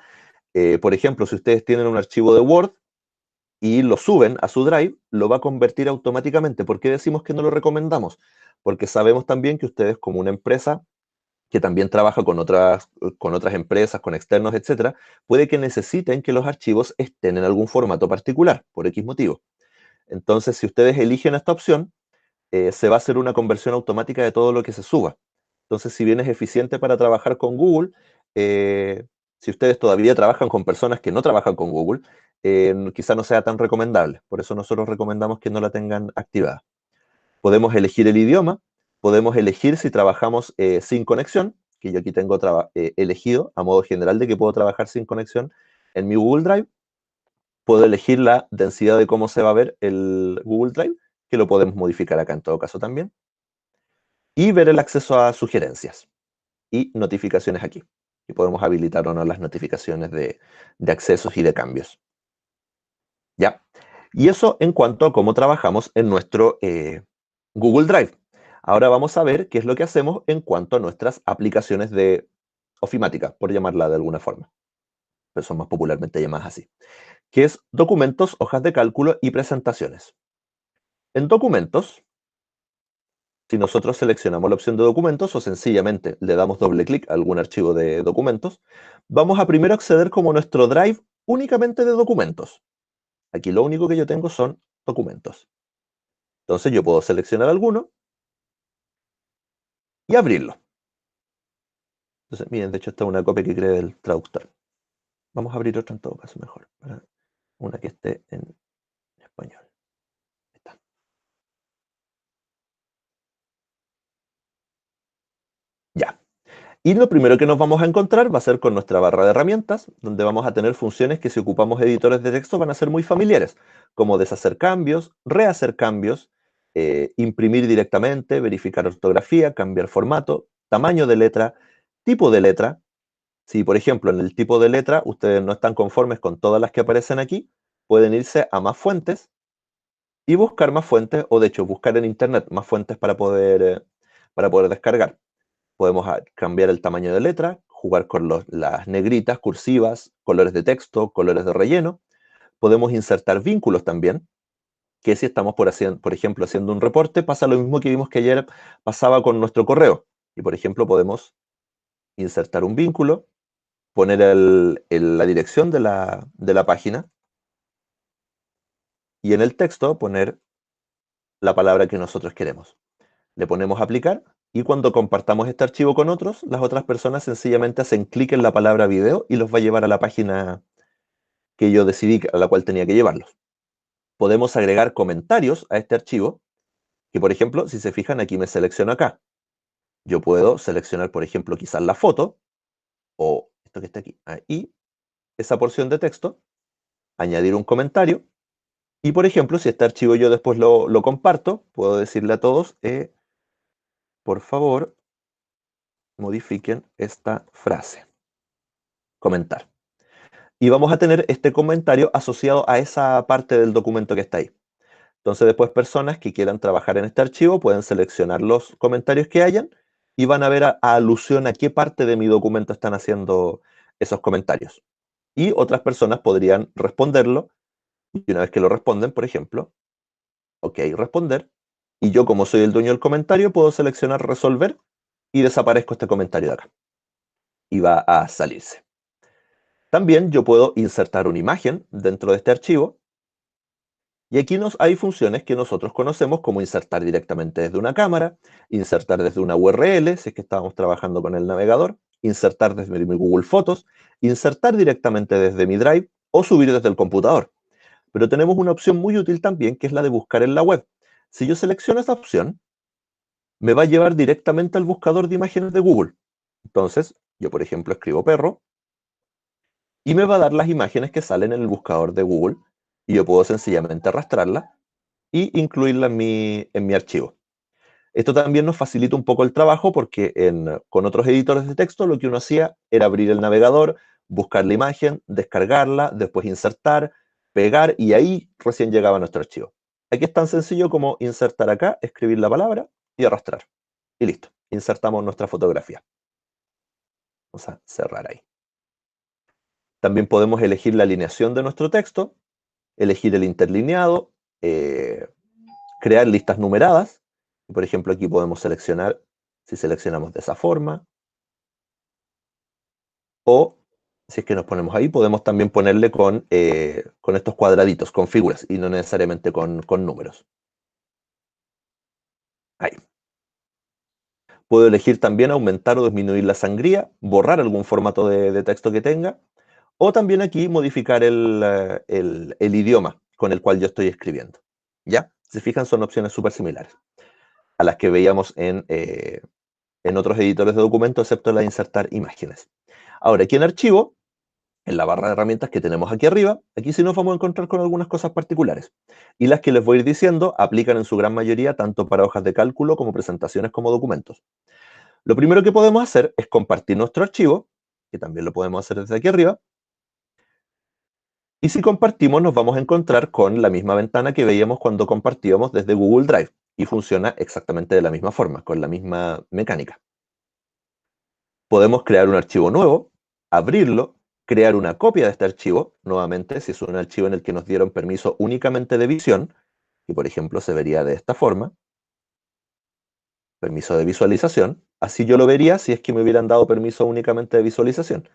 por ejemplo, si ustedes tienen un archivo de Word y lo suben a su Drive, lo va a convertir automáticamente. ¿Por qué decimos que no lo recomendamos? Porque sabemos también que ustedes, como una empresa que también trabaja con otras empresas, con externos, etcétera, puede que necesiten que los archivos estén en algún formato particular, por X motivo. Entonces, si ustedes eligen esta opción, se va a hacer una conversión automática de todo lo que se suba. Entonces, si bien es eficiente para trabajar con Google, si ustedes todavía trabajan con personas que no trabajan con Google, quizá no sea tan recomendable. Por eso nosotros recomendamos que no la tengan activada. Podemos elegir el idioma, podemos elegir si trabajamos sin conexión, que yo aquí tengo elegido a modo general de que puedo trabajar sin conexión en mi Google Drive. Puedo elegir la densidad de cómo se va a ver el Google Drive, que lo podemos modificar acá en todo caso también. Y ver el acceso a sugerencias y notificaciones aquí. Y podemos habilitar o no las notificaciones de accesos y de cambios. ¿Ya? Y eso en cuanto a cómo trabajamos en nuestro Google Drive. Ahora vamos a ver qué es lo que hacemos en cuanto a nuestras aplicaciones de ofimática, por llamarla de alguna forma. Pero son más popularmente llamadas así. Que es documentos, hojas de cálculo y presentaciones. En documentos, si nosotros seleccionamos la opción de documentos o sencillamente le damos doble clic a algún archivo de documentos, vamos a primero acceder como nuestro Drive únicamente de documentos. Aquí lo único que yo tengo son documentos. Entonces yo puedo seleccionar alguno y abrirlo. Entonces, miren, de hecho esta es una copia que creé del traductor. Vamos a abrir otra en todo caso mejor, para una que esté en español. Ahí está. Ya. Y lo primero que nos vamos a encontrar va a ser con nuestra barra de herramientas, donde vamos a tener funciones que si ocupamos editores de texto van a ser muy familiares, como deshacer cambios, rehacer cambios, imprimir directamente, verificar ortografía, cambiar formato, tamaño de letra, tipo de letra. Si, por ejemplo, en el tipo de letra ustedes no están conformes con todas las que aparecen aquí, pueden irse a más fuentes y buscar más fuentes, o de hecho buscar en internet más fuentes para poder descargar. Podemos cambiar el tamaño de letra, jugar con las negritas, cursivas, colores de texto, colores de relleno. Podemos insertar vínculos también, que si estamos, por ejemplo, haciendo un reporte, pasa lo mismo que vimos que ayer pasaba con nuestro correo. Y, por ejemplo, podemos insertar un vínculo, poner la dirección de la página y en el texto poner la palabra que nosotros queremos. Le ponemos aplicar y cuando compartamos este archivo con otros, las otras personas sencillamente hacen clic en la palabra video y los va a llevar a la página que yo decidí a la cual tenía que llevarlos. Podemos agregar comentarios a este archivo, que por ejemplo, si se fijan aquí me selecciono acá. Yo puedo seleccionar, por ejemplo, quizás la foto, o esto que está aquí, y esa porción de texto, añadir un comentario, y por ejemplo, si este archivo yo después lo comparto, puedo decirle a todos, por favor, modifiquen esta frase. Comentar. Y vamos a tener este comentario asociado a esa parte del documento que está ahí. Entonces después personas que quieran trabajar en este archivo pueden seleccionar los comentarios que hayan y van a ver a alusión a qué parte de mi documento están haciendo esos comentarios. Y otras personas podrían responderlo y una vez que lo responden, por ejemplo, ok, responder, y yo como soy el dueño del comentario puedo seleccionar resolver y desaparezco este comentario de acá. Y va a salirse. También yo puedo insertar una imagen dentro de este archivo y aquí hay funciones que nosotros conocemos como insertar directamente desde una cámara, insertar desde una URL, si es que estábamos trabajando con el navegador, insertar desde mi Google Fotos, insertar directamente desde mi Drive o subir desde el computador. Pero tenemos una opción muy útil también que es la de buscar en la web. Si yo selecciono esa opción, me va a llevar directamente al buscador de imágenes de Google. Entonces, yo por ejemplo escribo perro y me va a dar las imágenes que salen en el buscador de Google y yo puedo sencillamente arrastrarla y incluirla en mi archivo. Esto también nos facilita un poco el trabajo porque con otros editores de texto lo que uno hacía era abrir el navegador, buscar la imagen, descargarla, después insertar, pegar y ahí recién llegaba nuestro archivo. Aquí es tan sencillo como insertar acá, escribir la palabra y arrastrar. Y listo, insertamos nuestra fotografía. Vamos a cerrar ahí. También podemos elegir la alineación de nuestro texto, elegir el interlineado, crear listas numeradas. Por ejemplo, aquí podemos seleccionar, si seleccionamos de esa forma, o si es que nos ponemos ahí, podemos también ponerle con estos cuadraditos, con figuras, y no necesariamente con números. Ahí. Puedo elegir también aumentar o disminuir la sangría, borrar algún formato de texto que tenga, o también aquí modificar el idioma con el cual yo estoy escribiendo. ¿Ya? Si se fijan, son opciones súper similares a las que veíamos en otros editores de documentos, excepto la de insertar imágenes. Ahora, aquí en archivo, en la barra de herramientas que tenemos aquí arriba, aquí sí nos vamos a encontrar con algunas cosas particulares. Y las que les voy a ir diciendo aplican en su gran mayoría tanto para hojas de cálculo como presentaciones como documentos. Lo primero que podemos hacer es compartir nuestro archivo, que también lo podemos hacer desde aquí arriba. Y si compartimos, nos vamos a encontrar con la misma ventana que veíamos cuando compartíamos desde Google Drive. Y funciona exactamente de la misma forma, con la misma mecánica. Podemos crear un archivo nuevo, abrirlo, crear una copia de este archivo, nuevamente, si es un archivo en el que nos dieron permiso únicamente de visión, y por ejemplo se vería de esta forma. permiso de visualización. Así yo lo vería si es que me hubieran dado permiso únicamente de visualización.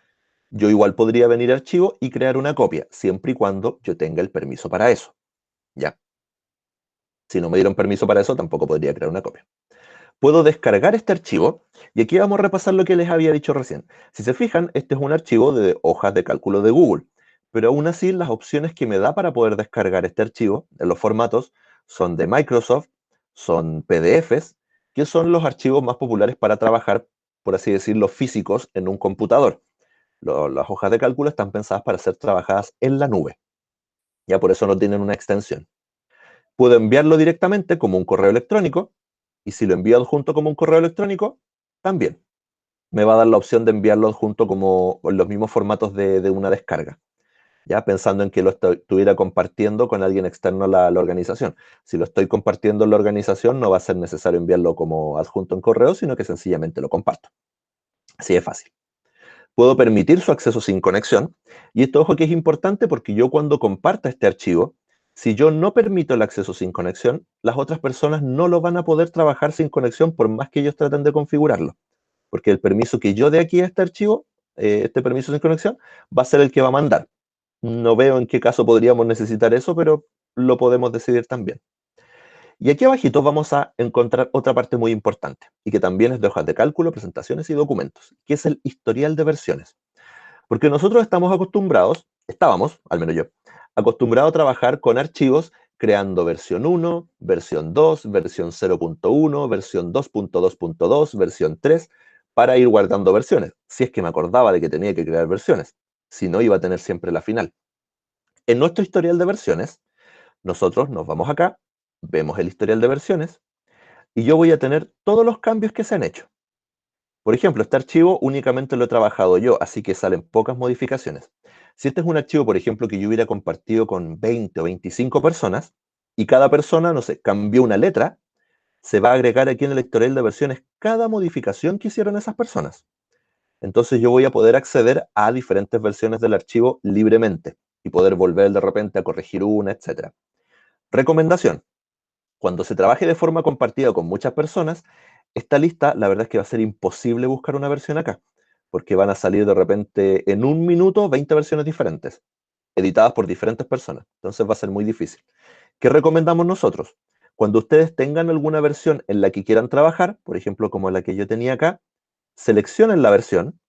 Yo igual podría venir a archivo y crear una copia, siempre y cuando yo tenga el permiso para eso. ¿Ya? Si no me dieron permiso para eso, tampoco podría crear una copia. Puedo descargar este archivo y aquí vamos a repasar lo que les había dicho recién. Si se fijan, este es un archivo de hojas de cálculo de Google, pero aún así las opciones que me da para poder descargar este archivo en los formatos son de Microsoft, son PDFs, que son los archivos más populares para trabajar, por así decirlo, físicos en un computador. Las hojas de cálculo están pensadas para ser trabajadas en la nube, ya por eso no tienen una extensión. Puedo enviarlo directamente como un correo electrónico, y si lo envío adjunto como un correo electrónico, también me va a dar la opción de enviarlo adjunto como en los mismos formatos de una descarga, ya pensando en que lo estuviera compartiendo con alguien externo a la organización. Si lo estoy compartiendo en la organización, no va a ser necesario enviarlo como adjunto en correo, sino que sencillamente lo comparto. Así de fácil. Puedo permitir su acceso sin conexión, y esto, ojo, que es importante porque yo cuando comparta este archivo, si yo no permito el acceso sin conexión, las otras personas no lo van a poder trabajar sin conexión por más que ellos traten de configurarlo, porque el permiso que yo dé aquí a este archivo, este permiso sin conexión, va a ser el que va a mandar. No veo en qué caso podríamos necesitar eso, pero lo podemos decidir también. Y aquí abajito vamos a encontrar otra parte muy importante, y que también es de hojas de cálculo, presentaciones y documentos, que es el historial de versiones. Porque nosotros estábamos, al menos yo, acostumbrados a trabajar con archivos creando versión 1, versión 2, versión 0.1, versión 2.2.2, versión 3, para ir guardando versiones, si es que me acordaba de que tenía que crear versiones, si no iba a tener siempre la final. En nuestro historial de versiones, nosotros nos vamos acá, vemos el historial de versiones, y yo voy a tener todos los cambios que se han hecho. Por ejemplo, este archivo únicamente lo he trabajado yo, así que salen pocas modificaciones. Si este es un archivo, por ejemplo, que yo hubiera compartido con 20 o 25 personas, y cada persona, no sé, cambió una letra, se va a agregar aquí en el historial de versiones cada modificación que hicieron esas personas. Entonces yo voy a poder acceder a diferentes versiones del archivo libremente y poder volver de repente a corregir una, etc. Recomendación: cuando se trabaje de forma compartida con muchas personas, esta lista, la verdad es que va a ser imposible buscar una versión acá, porque van a salir de repente en un minuto 20 versiones diferentes, editadas por diferentes personas. Entonces va a ser muy difícil. ¿Qué recomendamos nosotros? Cuando ustedes tengan alguna versión en la que quieran trabajar, por ejemplo, como la que yo tenía acá, seleccionen la versión,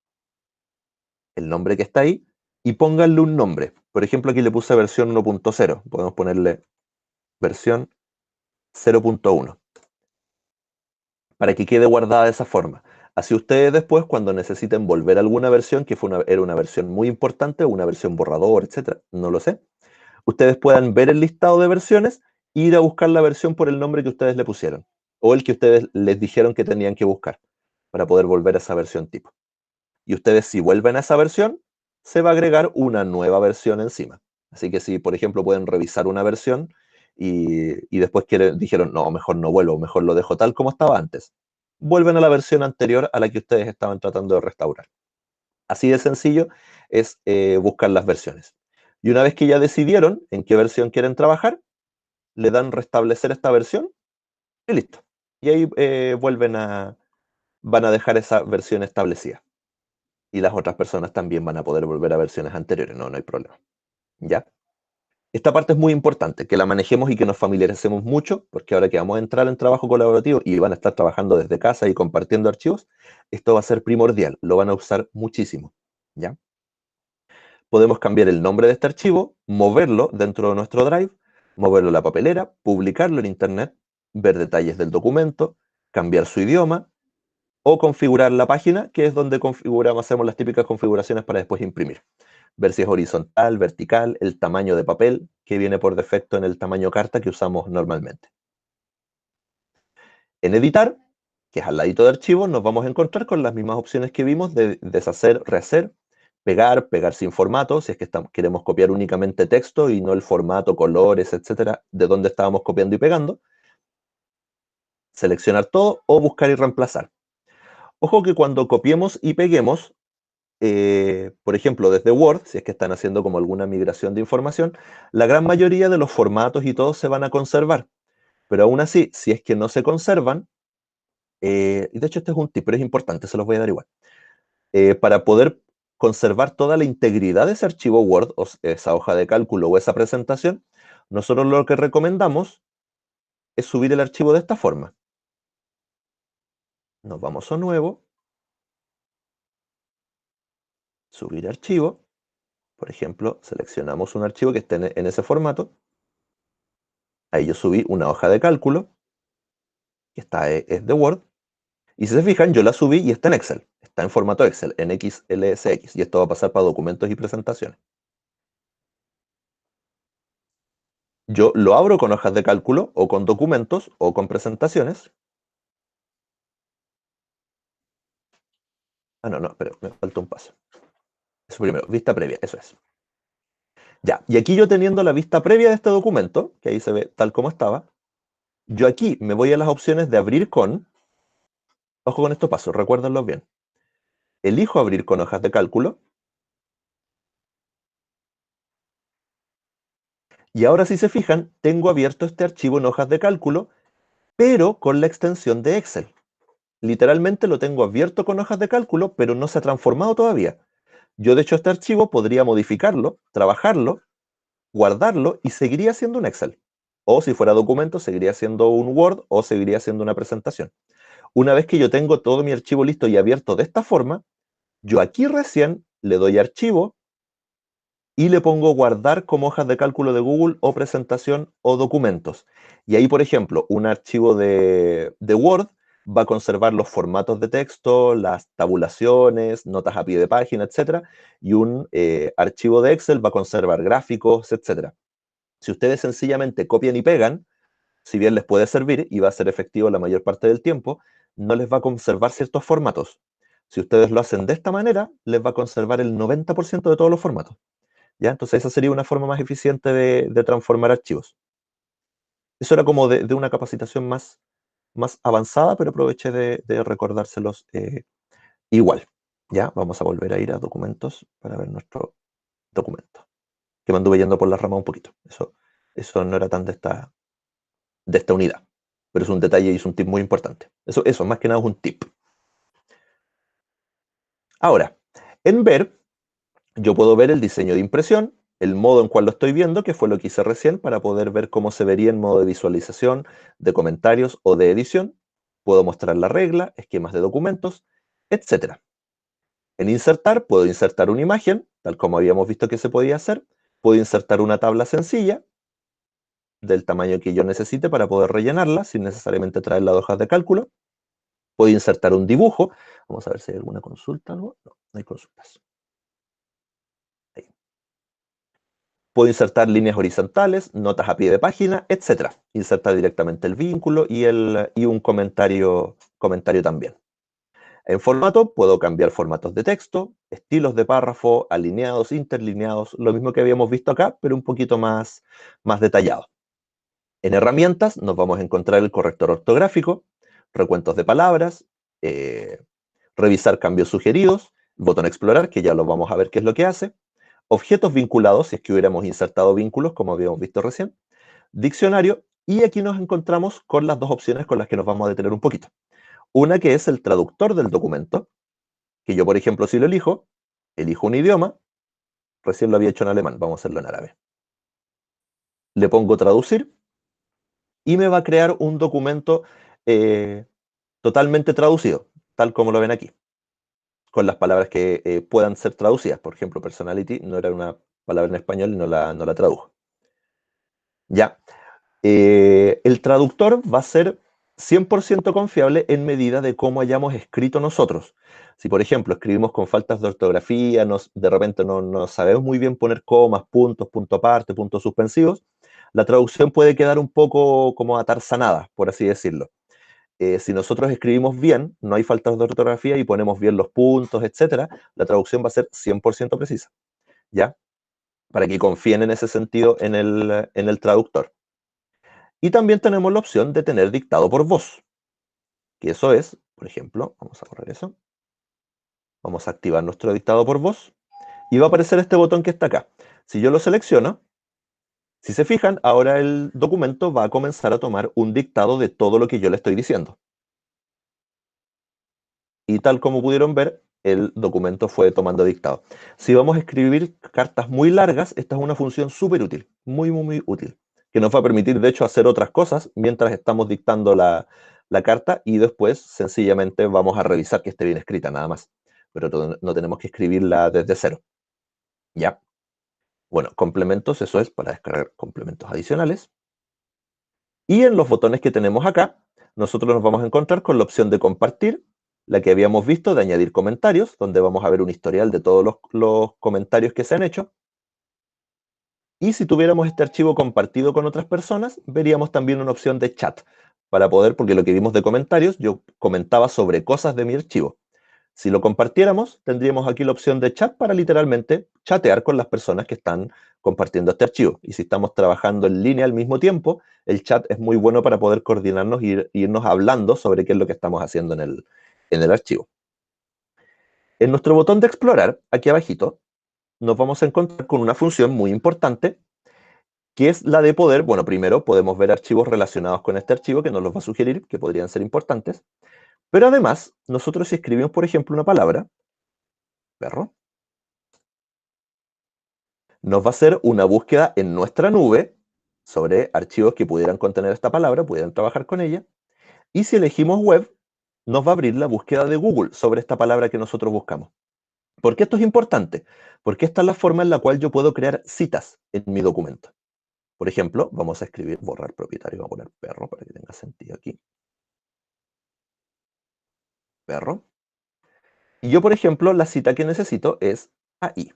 el nombre que está ahí, y pónganle un nombre. Por ejemplo, aquí le puse versión 1.0. Podemos ponerle versión 0.1. Para que quede guardada de esa forma. Así ustedes después, cuando necesiten volver a alguna versión, que era una versión muy importante, o una versión borrador, etcétera, no lo sé, ustedes puedan ver el listado de versiones e ir a buscar la versión por el nombre que ustedes le pusieron, o el que ustedes les dijeron que tenían que buscar, para poder volver a esa versión tipo. Y ustedes, si vuelven a esa versión, se va a agregar una nueva versión encima. Así que si, por ejemplo, pueden revisar una versión y después dijeron, no, mejor no vuelvo, mejor lo dejo tal como estaba antes, vuelven a la versión anterior a la que ustedes estaban tratando de restaurar. Así de sencillo es buscar las versiones. Y una vez que ya decidieron en qué versión quieren trabajar, le dan restablecer esta versión y listo. Y ahí van a dejar esa versión establecida. Y las otras personas también van a poder volver a versiones anteriores, no hay problema. ¿Ya? Esta parte es muy importante, que la manejemos y que nos familiaricemos mucho, porque ahora que vamos a entrar en trabajo colaborativo y van a estar trabajando desde casa y compartiendo archivos, esto va a ser primordial, lo van a usar muchísimo. ¿Ya? Podemos cambiar el nombre de este archivo, moverlo dentro de nuestro Drive, moverlo a la papelera, publicarlo en Internet, ver detalles del documento, cambiar su idioma, o configurar la página, que es donde hacemos las típicas configuraciones para después imprimir. Ver si es horizontal, vertical, el tamaño de papel, que viene por defecto en el tamaño carta que usamos normalmente. En editar, que es al ladito de archivos, nos vamos a encontrar con las mismas opciones que vimos de deshacer, rehacer, pegar sin formato, si es que queremos copiar únicamente texto y no el formato, colores, etcétera, de donde estábamos copiando y pegando. Seleccionar todo o buscar y reemplazar. Ojo que cuando copiemos y peguemos, por ejemplo, desde Word, si es que están haciendo como alguna migración de información, la gran mayoría de los formatos y todos se van a conservar. Pero aún así, si es que no se conservan, y de hecho este es un tip, pero es importante, se los voy a dar igual. Para poder conservar toda la integridad de ese archivo Word, o esa hoja de cálculo o esa presentación, nosotros lo que recomendamos es subir el archivo de esta forma. Nos vamos a nuevo, subir archivo, por ejemplo, seleccionamos un archivo que esté en ese formato, ahí yo subí una hoja de cálculo, que es de Word, y si se fijan, yo la subí y está en Excel, está en formato Excel, en XLSX, y esto va a pasar para documentos y presentaciones. Yo lo abro con hojas de cálculo, o con documentos, o con presentaciones. Ah, no, pero me falta un paso. Eso primero, vista previa, eso es. Ya, y aquí yo teniendo la vista previa de este documento, que ahí se ve tal como estaba, yo aquí me voy a las opciones de abrir con, ojo con estos pasos, recuérdenlos bien. Elijo abrir con hojas de cálculo, y ahora si se fijan, tengo abierto este archivo en hojas de cálculo, pero con la extensión de Excel. Literalmente lo tengo abierto con hojas de cálculo, pero no se ha transformado todavía. Yo de hecho este archivo podría modificarlo, trabajarlo, guardarlo y seguiría siendo un Excel. O si fuera documento, seguiría siendo un Word o seguiría siendo una presentación. Una vez que yo tengo todo mi archivo listo y abierto de esta forma, yo aquí recién le doy archivo y le pongo guardar como hojas de cálculo de Google o presentación o documentos. Y ahí, por ejemplo, un archivo de Word va a conservar los formatos de texto, las tabulaciones, notas a pie de página, etcétera, y un archivo de Excel va a conservar gráficos, etcétera. Si ustedes sencillamente copian y pegan, si bien les puede servir y va a ser efectivo la mayor parte del tiempo, no les va a conservar ciertos formatos. Si ustedes lo hacen de esta manera, les va a conservar el 90% de todos los formatos. ¿Ya? Entonces esa sería una forma más eficiente de transformar archivos. Eso era como de una capacitación más avanzada, pero aproveché de recordárselos igual. Ya, vamos a volver a ir a documentos para ver nuestro documento. Que me anduve yendo por la rama un poquito. Eso no era tan de esta unidad. Pero es un detalle y es un tip muy importante. Eso más que nada es un tip. Ahora, en ver, yo puedo ver el diseño de impresión, el modo en cual lo estoy viendo, que fue lo que hice recién, para poder ver cómo se vería en modo de visualización, de comentarios o de edición. Puedo mostrar la regla, esquemas de documentos, etc. En insertar, puedo insertar una imagen, tal como habíamos visto que se podía hacer. Puedo insertar una tabla sencilla, del tamaño que yo necesite para poder rellenarla, sin necesariamente traer las hojas de cálculo. Puedo insertar un dibujo. Vamos a ver si hay alguna consulta, algo. No, no hay consultas. Ahí. Puedo insertar líneas horizontales, notas a pie de página, etc. Insertar directamente el vínculo y un comentario también. En formato, puedo cambiar formatos de texto, estilos de párrafo, alineados, interlineados, lo mismo que habíamos visto acá, pero un poquito más detallado. En herramientas nos vamos a encontrar el corrector ortográfico, recuentos de palabras, revisar cambios sugeridos, botón explorar, que ya lo vamos a ver qué es lo que hace, objetos vinculados, si es que hubiéramos insertado vínculos, como habíamos visto recién, diccionario, y aquí nos encontramos con las dos opciones con las que nos vamos a detener un poquito. Una que es el traductor del documento, que yo, por ejemplo, si lo elijo un idioma, recién lo había hecho en alemán, vamos a hacerlo en árabe. Le pongo traducir, y me va a crear un documento totalmente traducido, tal como lo ven aquí, con las palabras que puedan ser traducidas. Por ejemplo, personality no era una palabra en español y no la tradujo. Ya. El traductor va a ser 100% confiable en medida de cómo hayamos escrito nosotros. Si, por ejemplo, escribimos con faltas de ortografía, de repente no sabemos muy bien poner comas, puntos, punto aparte, puntos suspensivos, la traducción puede quedar un poco como atarzanada, por así decirlo. Si nosotros escribimos bien, no hay faltas de ortografía y ponemos bien los puntos, etcétera, la traducción va a ser 100% precisa, ¿ya? Para que confíen en ese sentido en el traductor. Y también tenemos la opción de tener dictado por voz, que eso es, por ejemplo, vamos a borrar eso, vamos a activar nuestro dictado por voz y va a aparecer este botón que está acá. Si yo lo selecciono, si se fijan, ahora el documento va a comenzar a tomar un dictado de todo lo que yo le estoy diciendo. y tal como pudieron ver, el documento fue tomando dictado. Si vamos a escribir cartas muy largas, esta es una función súper útil, muy, muy, muy útil, que nos va a permitir, de hecho, hacer otras cosas mientras estamos dictando la carta y después sencillamente vamos a revisar que esté bien escrita, nada más. Pero no tenemos que escribirla desde cero. ¿Ya? Bueno, complementos, eso es para descargar complementos adicionales. Y en los botones que tenemos acá, nosotros nos vamos a encontrar con la opción de compartir, la que habíamos visto de añadir comentarios, donde vamos a ver un historial de todos los comentarios que se han hecho. Y si tuviéramos este archivo compartido con otras personas, veríamos también una opción de chat, para poder, porque lo que vimos de comentarios, yo comentaba sobre cosas de mi archivo. Si lo compartiéramos, tendríamos aquí la opción de chat para literalmente chatear con las personas que están compartiendo este archivo. Y si estamos trabajando en línea al mismo tiempo, el chat es muy bueno para poder coordinarnos e irnos hablando sobre qué es lo que estamos haciendo en el archivo. En nuestro botón de explorar, aquí abajito, nos vamos a encontrar con una función muy importante, que es la de poder, bueno, primero podemos ver archivos relacionados con este archivo que nos los va a sugerir, que podrían ser importantes, pero además, nosotros si escribimos, por ejemplo, una palabra, perro, nos va a hacer una búsqueda en nuestra nube sobre archivos que pudieran contener esta palabra, pudieran trabajar con ella, y si elegimos web, nos va a abrir la búsqueda de Google sobre esta palabra que nosotros buscamos. ¿Por qué esto es importante? Porque esta es la forma en la cual yo puedo crear citas en mi documento. Por ejemplo, vamos a escribir borrar propietario, voy a poner perro para que tenga sentido aquí. Perro. Y yo, por ejemplo, la cita que necesito es ahí.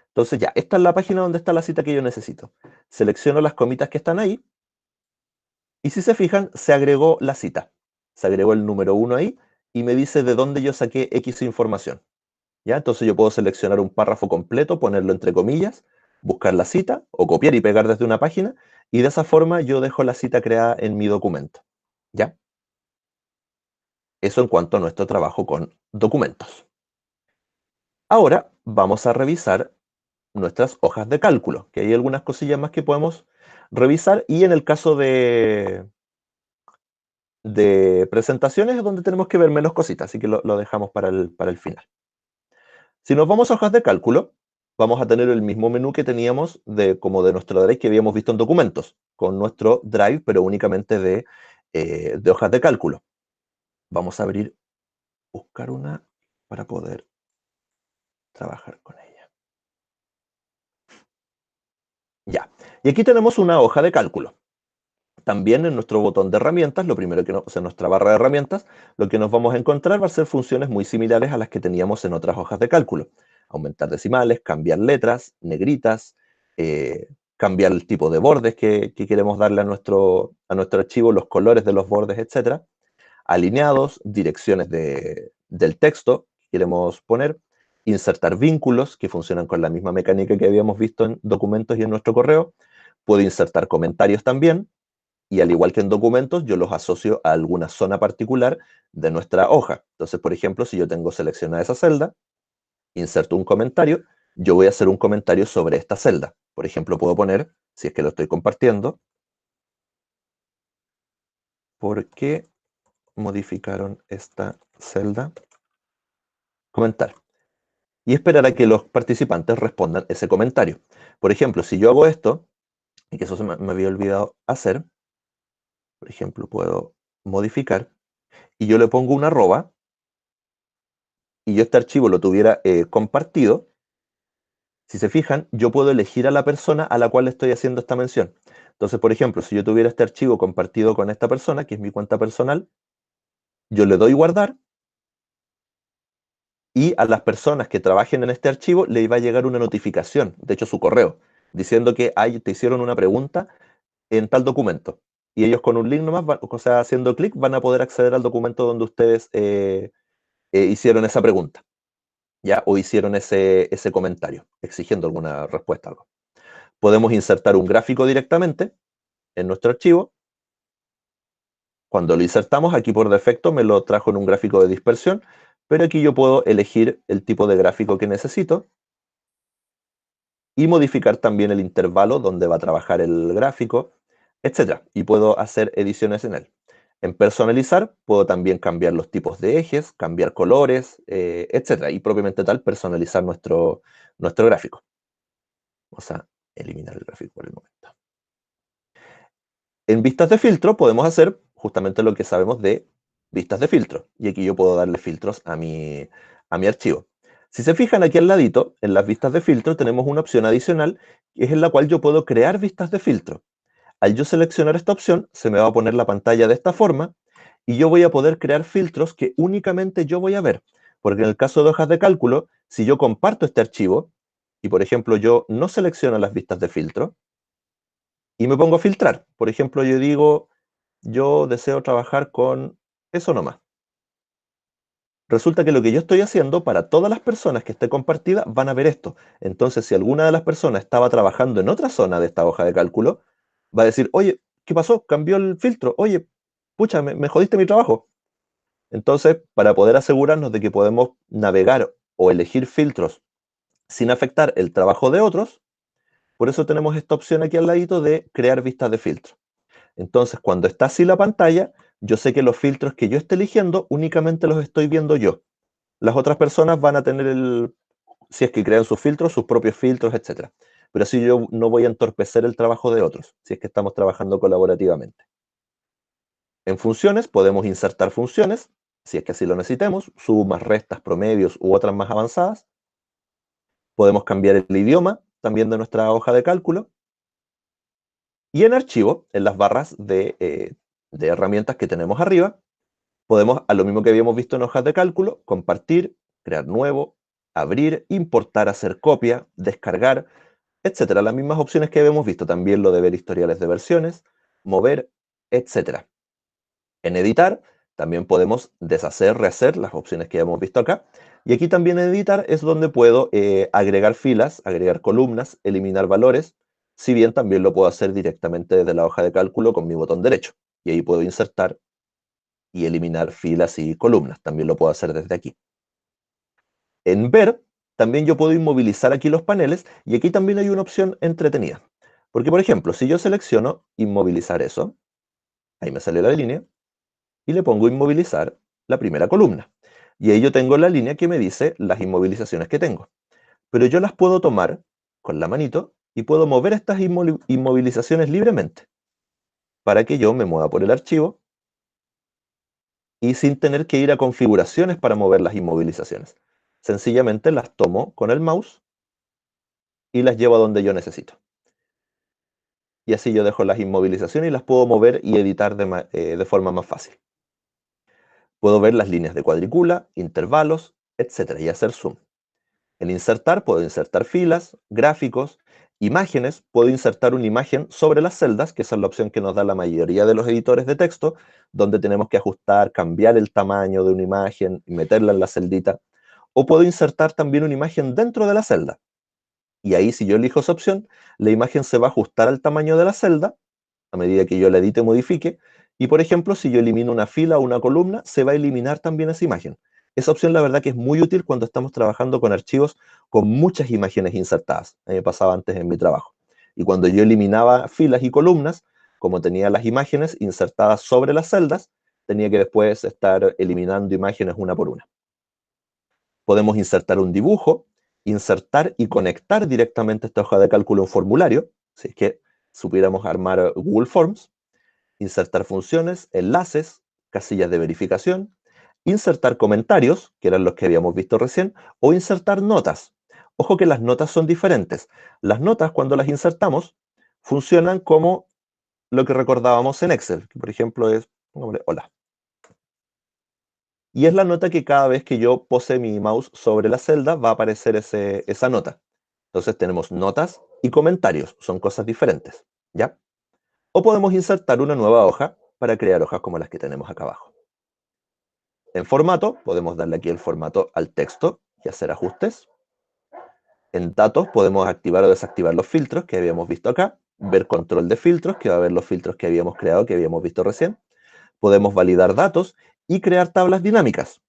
Entonces ya, esta es la página donde está la cita que yo necesito. Selecciono las comitas que están ahí y si se fijan, se agregó la cita. Se agregó el número 1 ahí y me dice de dónde yo saqué X información. ¿Ya? Entonces yo puedo seleccionar un párrafo completo, ponerlo entre comillas, buscar la cita o copiar y pegar desde una página y de esa forma yo dejo la cita creada en mi documento. ¿Ya? Eso en cuanto a nuestro trabajo con documentos. Ahora vamos a revisar nuestras hojas de cálculo, que hay algunas cosillas más que podemos revisar y en el caso de presentaciones es donde tenemos que ver menos cositas, así que lo dejamos para el final. Si nos vamos a hojas de cálculo, vamos a tener el mismo menú que teníamos como de nuestro Drive que habíamos visto en documentos, con nuestro Drive, pero únicamente de hojas de cálculo. Vamos a abrir, buscar una para poder trabajar con ella. Ya, y aquí tenemos una hoja de cálculo. También en nuestro botón de herramientas, lo primero que o sea, en nuestra barra de herramientas, lo que nos vamos a encontrar va a ser funciones muy similares a las que teníamos en otras hojas de cálculo. Aumentar decimales, cambiar letras, negritas, cambiar el tipo de bordes que queremos darle a nuestro archivo, los colores de los bordes, etc. Alineados, direcciones del texto que queremos poner, insertar vínculos que funcionan con la misma mecánica que habíamos visto en documentos y en nuestro correo. Puedo insertar comentarios también, y al igual que en documentos, yo los asocio a alguna zona particular de nuestra hoja. Entonces, por ejemplo, si yo tengo seleccionada esa celda, inserto un comentario, yo voy a hacer un comentario sobre esta celda. Por ejemplo, puedo poner, si es que lo estoy compartiendo, ¿por qué modificaron esta celda? Comentar. Y esperar a que los participantes respondan ese comentario. Por ejemplo, si yo hago esto, y que eso me había olvidado hacer, por ejemplo, puedo modificar, y yo le pongo una arroba, y yo este archivo lo tuviera compartido, si se fijan, yo puedo elegir a la persona a la cual le estoy haciendo esta mención. Entonces, por ejemplo, si yo tuviera este archivo compartido con esta persona, que es mi cuenta personal, yo le doy guardar y a las personas que trabajen en este archivo le va a llegar una notificación, de hecho su correo, diciendo que te hicieron una pregunta en tal documento. Y ellos con un link nomás, o sea, haciendo clic, van a poder acceder al documento donde ustedes hicieron esa pregunta. ¿Ya? O hicieron ese comentario, exigiendo alguna respuesta. Algo. Podemos insertar un gráfico directamente en nuestro archivo. Cuando lo insertamos, aquí por defecto me lo trajo en un gráfico de dispersión, pero aquí yo puedo elegir el tipo de gráfico que necesito y modificar también el intervalo donde va a trabajar el gráfico, etc. Y puedo hacer ediciones en él. En personalizar puedo también cambiar los tipos de ejes, cambiar colores, etc. Y propiamente tal, personalizar nuestro gráfico. Vamos a eliminar el gráfico por el momento. En vistas de filtro podemos hacer justamente lo que sabemos de vistas de filtro. Y aquí yo puedo darle filtros a mi archivo. Si se fijan aquí al ladito, en las vistas de filtro tenemos una opción adicional, que es en la cual yo puedo crear vistas de filtro. Al yo seleccionar esta opción, se me va a poner la pantalla de esta forma y yo voy a poder crear filtros que únicamente yo voy a ver. Porque en el caso de hojas de cálculo, si yo comparto este archivo y, por ejemplo, yo no selecciono las vistas de filtro y me pongo a filtrar, por ejemplo, yo digo, yo deseo trabajar con eso nomás. Resulta que lo que yo estoy haciendo para todas las personas que esté compartida van a ver esto. Entonces, si alguna de las personas estaba trabajando en otra zona de esta hoja de cálculo, va a decir, oye, ¿qué pasó? Cambió el filtro. Oye, pucha, me jodiste mi trabajo. Entonces, para poder asegurarnos de que podemos navegar o elegir filtros sin afectar el trabajo de otros, por eso tenemos esta opción aquí al ladito de crear vistas de filtro. Entonces, cuando está así la pantalla, yo sé que los filtros que yo esté eligiendo únicamente los estoy viendo yo. Las otras personas van a tener si es que crean sus propios filtros, etc. Pero así yo no voy a entorpecer el trabajo de otros, si es que estamos trabajando colaborativamente. En funciones podemos insertar funciones, si es que así lo necesitemos, sumas, restas, promedios u otras más avanzadas. Podemos cambiar el idioma también de nuestra hoja de cálculo. Y en archivo, en las barras de herramientas que tenemos arriba, podemos, a lo mismo que habíamos visto en hojas de cálculo, compartir, crear nuevo, abrir, importar, hacer copia, descargar, etcétera. Las mismas opciones que habíamos visto, también lo de ver historiales de versiones, mover, etcétera. En editar, también podemos deshacer, rehacer, las opciones que habíamos visto acá. Y aquí también en editar es donde puedo agregar filas, agregar columnas, eliminar valores, si bien también lo puedo hacer directamente desde la hoja de cálculo con mi botón derecho. Y ahí puedo insertar y eliminar filas y columnas. También lo puedo hacer desde aquí. En ver, también yo puedo inmovilizar aquí los paneles y aquí también hay una opción entretenida. Porque, por ejemplo, si yo selecciono inmovilizar eso, ahí me sale la línea, y le pongo inmovilizar la primera columna. Y ahí yo tengo la línea que me dice las inmovilizaciones que tengo. Pero yo las puedo tomar con la manito y puedo mover estas inmovilizaciones libremente para que yo me mueva por el archivo y sin tener que ir a configuraciones para mover las inmovilizaciones. Sencillamente las tomo con el mouse y las llevo a donde yo necesito. Y así yo dejo las inmovilizaciones y las puedo mover y editar de forma más fácil. Puedo ver las líneas de cuadrícula, intervalos, etc. y hacer zoom. En insertar puedo insertar filas, gráficos, imágenes. Puedo insertar una imagen sobre las celdas, que esa es la opción que nos da la mayoría de los editores de texto, donde tenemos que ajustar, cambiar el tamaño de una imagen y meterla en la celdita. O puedo insertar también una imagen dentro de la celda. Y ahí, si yo elijo esa opción, la imagen se va a ajustar al tamaño de la celda a medida que yo la edite y modifique. Y, por ejemplo, si yo elimino una fila o una columna, se va a eliminar también esa imagen. Esa opción, la verdad, que es muy útil cuando estamos trabajando con archivos con muchas imágenes insertadas. A mí me pasaba antes en mi trabajo. Y cuando yo eliminaba filas y columnas, como tenía las imágenes insertadas sobre las celdas, tenía que después estar eliminando imágenes una por una. Podemos insertar un dibujo, insertar y conectar directamente esta hoja de cálculo en formulario, si es que supiéramos armar Google Forms, insertar funciones, enlaces, casillas de verificación, insertar comentarios, que eran los que habíamos visto recién, o insertar notas. Ojo que las notas son diferentes. Las notas, cuando las insertamos, funcionan como lo que recordábamos en Excel, que por ejemplo es, pongámosle, hola. Y es la nota que cada vez que yo pose mi mouse sobre la celda va a aparecer esa nota. Entonces tenemos notas y comentarios, son cosas diferentes, ¿ya? O podemos insertar una nueva hoja para crear hojas como las que tenemos acá abajo. En formato, podemos darle aquí el formato al texto y hacer ajustes. En datos podemos activar o desactivar los filtros que habíamos visto acá, ver control de filtros, que va a ver los filtros que habíamos creado, que habíamos visto recién. Podemos validar datos y crear tablas dinámicas.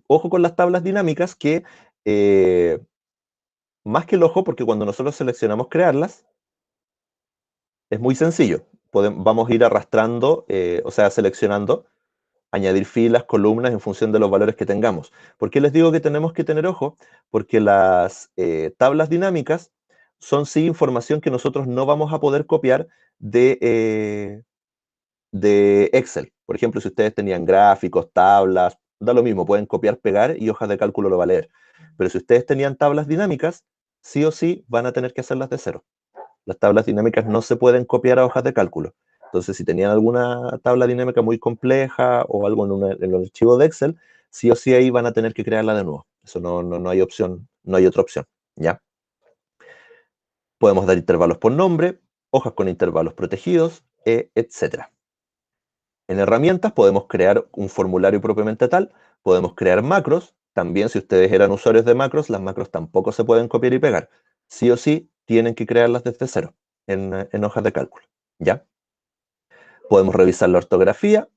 Ojo con las tablas dinámicas que, más que el ojo, porque cuando nosotros seleccionamos crearlas, es muy sencillo. vamos a ir arrastrando, o sea, seleccionando, añadir filas, columnas en función de los valores que tengamos. ¿Por qué les digo que tenemos que tener ojo? Porque las tablas dinámicas son sí información que nosotros no vamos a poder copiar de Excel. Por ejemplo, si ustedes tenían gráficos, tablas, da lo mismo, pueden copiar, pegar y hojas de cálculo lo va a leer. Pero si ustedes tenían tablas dinámicas, sí o sí van a tener que hacerlas de cero. Las tablas dinámicas no se pueden copiar a hojas de cálculo. Entonces, si tenían alguna tabla dinámica muy compleja o algo en el archivo de Excel, sí o sí ahí van a tener que crearla de nuevo. Eso no hay opción, no hay otra opción, ¿ya? Podemos dar intervalos por nombre, hojas con intervalos protegidos, etc. En herramientas podemos crear un formulario propiamente tal, podemos crear macros. También si ustedes eran usuarios de macros, las macros tampoco se pueden copiar y pegar. Sí o sí tienen que crearlas desde cero en hojas de cálculo, ¿ya? Podemos revisar la ortografía,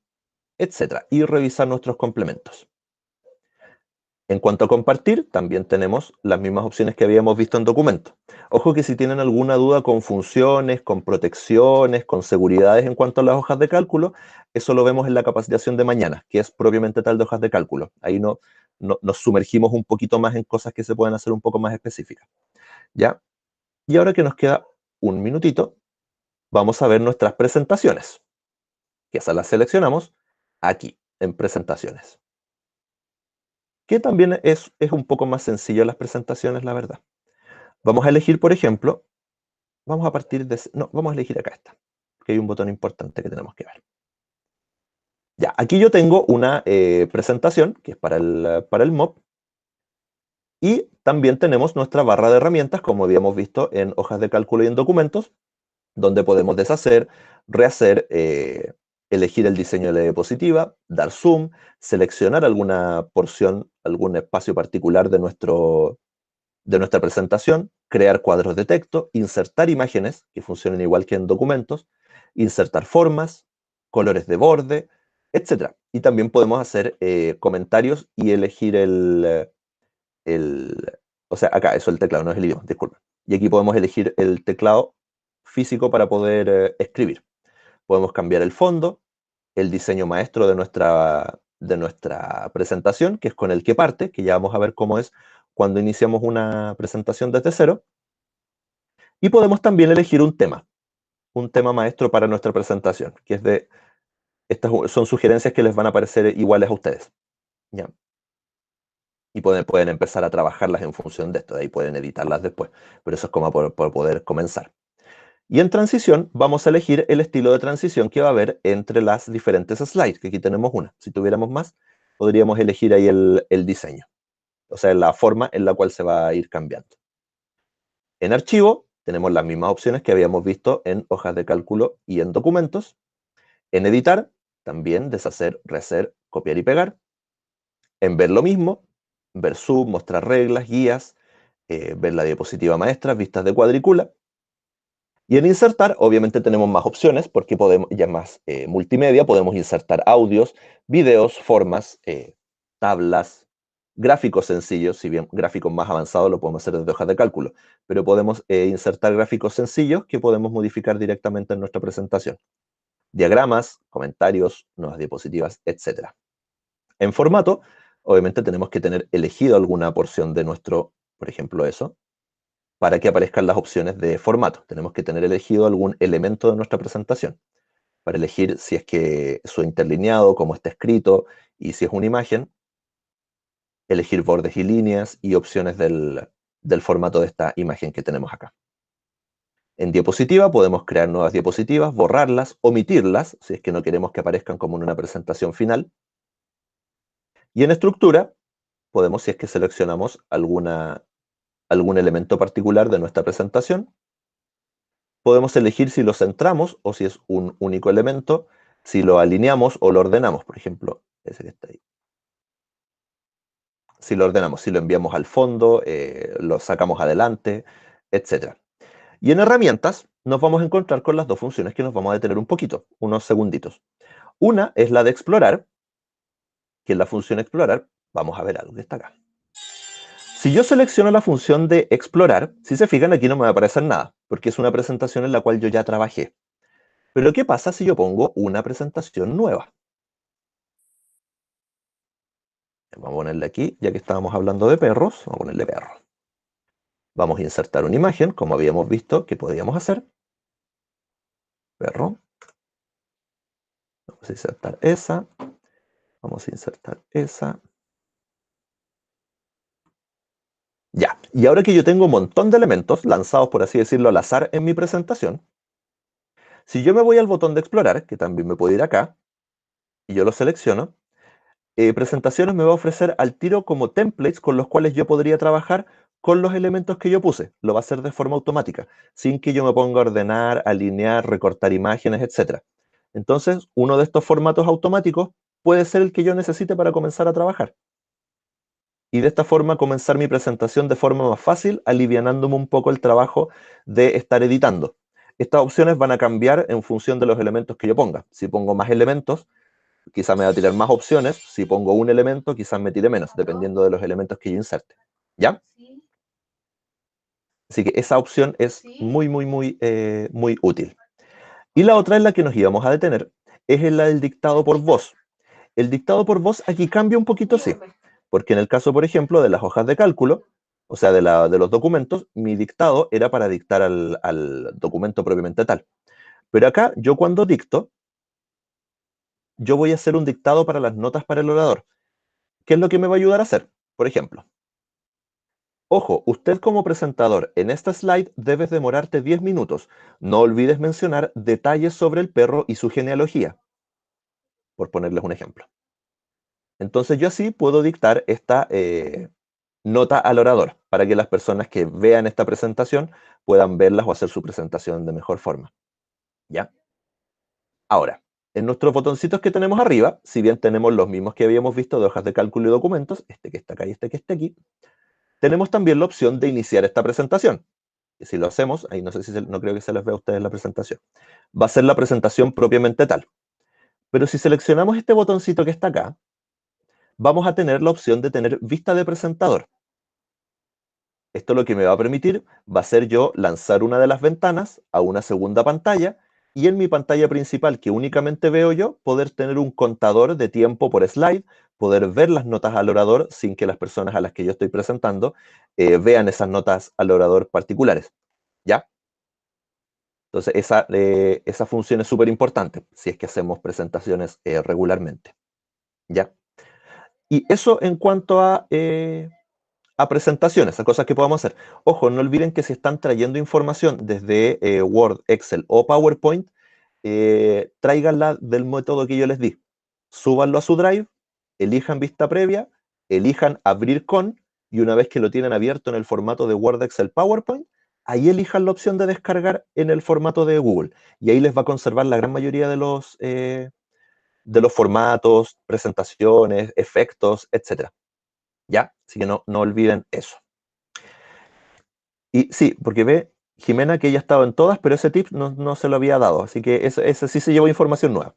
etcétera, y revisar nuestros complementos. En cuanto a compartir, también tenemos las mismas opciones que habíamos visto en documento. Ojo que si tienen alguna duda con funciones, con protecciones, con seguridades en cuanto a las hojas de cálculo, eso lo vemos en la capacitación de mañana, que es propiamente tal de hojas de cálculo. Ahí nos sumergimos un poquito más en cosas que se pueden hacer un poco más específicas, ¿ya? Y ahora que nos queda un minutito, vamos a ver nuestras presentaciones, que esas las seleccionamos aquí, en presentaciones. Que también es un poco más sencillo las presentaciones, la verdad. Vamos a elegir, por ejemplo, vamos a partir de... No, vamos a elegir acá esta, que hay un botón importante que tenemos que ver. Ya, aquí yo tengo una presentación, que es para el MOOC, y también tenemos nuestra barra de herramientas, como habíamos visto en hojas de cálculo y en documentos, donde podemos deshacer, rehacer, elegir el diseño de la diapositiva, dar zoom, seleccionar alguna porción, algún espacio particular de nuestra presentación, crear cuadros de texto, insertar imágenes que funcionen igual que en documentos, insertar formas, colores de borde, etc. Y también podemos hacer comentarios y elegir o sea, acá, eso el teclado, no es el idioma, disculpen. Y aquí podemos elegir el teclado físico para poder escribir. Podemos cambiar el fondo, el diseño maestro de nuestra presentación, que es con el que parte, que ya vamos a ver cómo es cuando iniciamos una presentación desde cero. Y podemos también elegir un tema maestro para nuestra presentación, que es estas son sugerencias que les van a parecer iguales a ustedes, ¿ya? Y pueden empezar a trabajarlas en función de esto, de ahí pueden editarlas después, pero eso es como por poder comenzar. Y en transición vamos a elegir el estilo de transición que va a haber entre las diferentes slides, que aquí tenemos una. Si tuviéramos más, podríamos elegir ahí el diseño, o sea, la forma en la cual se va a ir cambiando. En archivo tenemos las mismas opciones que habíamos visto en hojas de cálculo y en documentos. En editar, también deshacer, rehacer, copiar y pegar. En ver lo mismo, ver sub, mostrar reglas, guías, ver la diapositiva maestra, vistas de cuadrícula. Y en insertar, obviamente tenemos más opciones porque ya más multimedia, podemos insertar audios, videos, formas, tablas, gráficos sencillos, si bien gráficos más avanzados lo podemos hacer desde hojas de cálculo, pero podemos insertar gráficos sencillos que podemos modificar directamente en nuestra presentación. Diagramas, comentarios, nuevas diapositivas, etc. En formato, obviamente tenemos que tener elegido alguna porción de nuestro, por ejemplo eso, para que aparezcan las opciones de formato. Tenemos que tener elegido algún elemento de nuestra presentación para elegir si es que su interlineado, cómo está escrito, y si es una imagen, elegir bordes y líneas y opciones del formato de esta imagen que tenemos acá. En diapositiva podemos crear nuevas diapositivas, borrarlas, omitirlas, si es que no queremos que aparezcan como en una presentación final. Y en estructura, podemos, si es que seleccionamos algún elemento particular de nuestra presentación, podemos elegir si lo centramos o si es un único elemento, si lo alineamos o lo ordenamos, por ejemplo, ese que está ahí. Si lo ordenamos, si lo enviamos al fondo, lo sacamos adelante, etc. Y en herramientas nos vamos a encontrar con las dos funciones que nos vamos a detener un poquito, unos segunditos. Una es la de explorar, que es la función explorar. Vamos a ver algo que está acá. Si yo selecciono la función de explorar, si se fijan aquí no me va a aparecer nada, porque es una presentación en la cual yo ya trabajé. Pero ¿qué pasa si yo pongo una presentación nueva? Vamos a ponerle aquí, ya que estábamos hablando de perros, vamos a ponerle perro. Vamos a insertar una imagen, como habíamos visto que podíamos hacer. Perro. Vamos a insertar esa. Vamos a insertar esa. Ya, y ahora que yo tengo un montón de elementos lanzados, por así decirlo, al azar en mi presentación, si yo me voy al botón de explorar, que también me puedo ir acá, y yo lo selecciono, presentaciones me va a ofrecer al tiro como templates con los cuales yo podría trabajar con los elementos que yo puse. Lo va a hacer de forma automática, sin que yo me ponga a ordenar, alinear, recortar imágenes, etc. Entonces, uno de estos formatos automáticos puede ser el que yo necesite para comenzar a trabajar. Y de esta forma comenzar mi presentación de forma más fácil, alivianándome un poco el trabajo de estar editando. Estas opciones van a cambiar en función de los elementos que yo ponga. Si pongo más elementos, quizás me va a tirar más opciones. Si pongo un elemento, quizás me tire menos, dependiendo de los elementos que yo inserte. ¿Ya? Así que esa opción es muy útil. Y la otra en la que nos íbamos a detener es en la del dictado por voz. El dictado por voz aquí cambia un poquito, sí. Porque en el caso, por ejemplo, de las hojas de cálculo, o sea, de los documentos, mi dictado era para dictar al documento propiamente tal. Pero acá, yo cuando dicto, yo voy a hacer un dictado para las notas para el orador. ¿Qué es lo que me va a ayudar a hacer? Por ejemplo, ojo, usted como presentador en esta slide debes demorarte 10 minutos. No olvides mencionar detalles sobre el perro y su genealogía, por ponerles un ejemplo. Entonces yo así puedo dictar esta nota al orador para que las personas que vean esta presentación puedan verlas o hacer su presentación de mejor forma. ¿Ya? Ahora, en nuestros botoncitos que tenemos arriba, si bien tenemos los mismos que habíamos visto de hojas de cálculo y documentos, este que está acá y este que está aquí, tenemos también la opción de iniciar esta presentación. Y si lo hacemos, ahí no sé si no creo que se les vea a ustedes la presentación. Va a ser la presentación propiamente tal. Pero si seleccionamos este botoncito que está acá, vamos a tener la opción de tener vista de presentador. Esto lo que me va a permitir va a ser yo lanzar una de las ventanas a una segunda pantalla y en mi pantalla principal, que únicamente veo yo, poder tener un contador de tiempo por slide, poder ver las notas al orador sin que las personas a las que yo estoy presentando vean esas notas al orador particulares. ¿Ya? Entonces, esa función es súper importante si es que hacemos presentaciones regularmente. ¿Ya? Y eso en cuanto a presentaciones, a cosas que podamos hacer. Ojo, no olviden que si están trayendo información desde Word, Excel o PowerPoint, tráiganla del método que yo les di. Súbanlo a su Drive, elijan vista previa, elijan abrir con, y una vez que lo tienen abierto en el formato de Word, Excel, PowerPoint, ahí elijan la opción de descargar en el formato de Google. Y ahí les va a conservar la gran mayoría de los formatos, presentaciones, efectos, etc. ¿Ya? Así que no olviden eso. Y sí, porque ve Jimena que ella estaba en todas, pero ese tip no se lo había dado. Así que ese sí se llevó información nueva.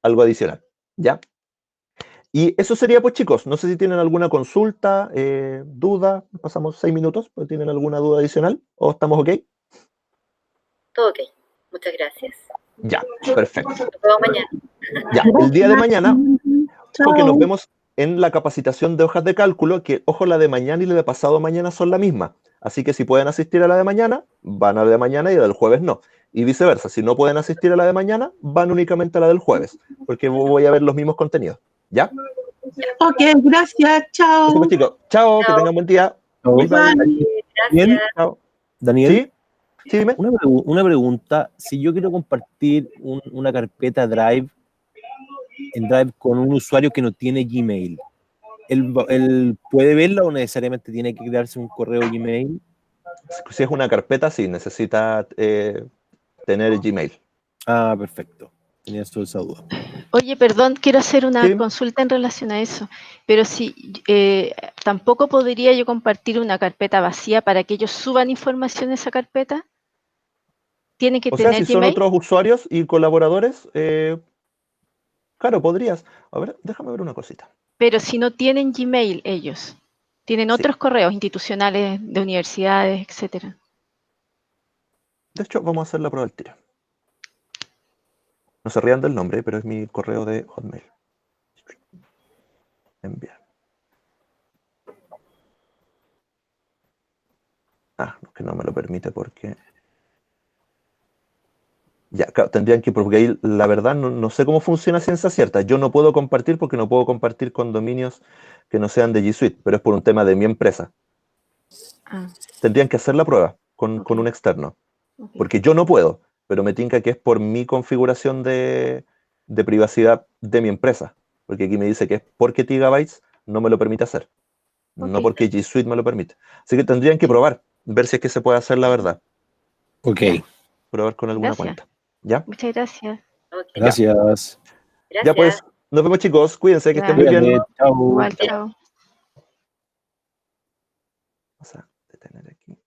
Algo adicional. ¿Ya? Y eso sería, pues chicos, no sé si tienen alguna consulta, duda. Pasamos 6 minutos, pero ¿tienen alguna duda adicional? ¿O estamos ok? Todo ok. Muchas gracias. Ya, perfecto. Nos vemos mañana. Ya, el día de mañana, porque nos Chao. vemos en la capacitación de hojas de cálculo, que, ojo, la de mañana y la de pasado mañana son la misma. Así que si pueden asistir a la de mañana, van a la de mañana y a la del jueves no. Y viceversa, si no pueden asistir a la de mañana, van únicamente a la del jueves, porque voy a ver los mismos contenidos. ¿Ya? Ok, gracias. Chao. Así pues, chicos, chao, que tengan buen día. Chao. Bye, bye. Gracias. Chao. Daniel, Sí, dime. una pregunta. Si yo quiero compartir una carpeta Drive en Drive con un usuario que no tiene Gmail, ¿él puede verla o necesariamente tiene que crearse un correo Gmail? Si es una carpeta, sí, necesita tener Gmail. Ah, perfecto. Tenía solo esa duda. Oye, perdón, quiero hacer una Sí. consulta en relación a eso, pero si tampoco podría yo compartir una carpeta vacía para que ellos suban información a esa carpeta. ¿Tiene que O sea, tener si son Gmail? otros usuarios y colaboradores, claro, podrías. A ver, déjame ver una cosita. Pero si no tienen Gmail ellos, tienen Sí. otros correos institucionales de universidades, etcétera. De hecho, vamos a hacer la prueba al tiro. No se rían del nombre, pero es mi correo de Hotmail. Enviar. Que no me lo permite porque... Ya, claro, tendrían que, porque ahí la verdad no sé cómo funciona a ciencia cierta. Yo no puedo compartir porque no puedo compartir con dominios que no sean de G Suite, pero es por un tema de mi empresa. Ah, Tendrían que hacer la prueba con Ok. un externo, ok. porque yo no puedo, pero me tinca que es por mi configuración de privacidad de mi empresa, porque aquí me dice que es porque Gigabytes no me lo permite hacer, no Ok. porque G Suite me lo permite. Así que tendrían que probar, ver si es que se puede hacer la verdad, Ok, Ya. probar con alguna Gracias. cuenta. ¿Ya? Muchas gracias. Ok, gracias. Ya pues, gracias. nos vemos chicos, cuídense, que estén muy bien. Cuídate, chao. Igual, chao. Vamos a detener aquí.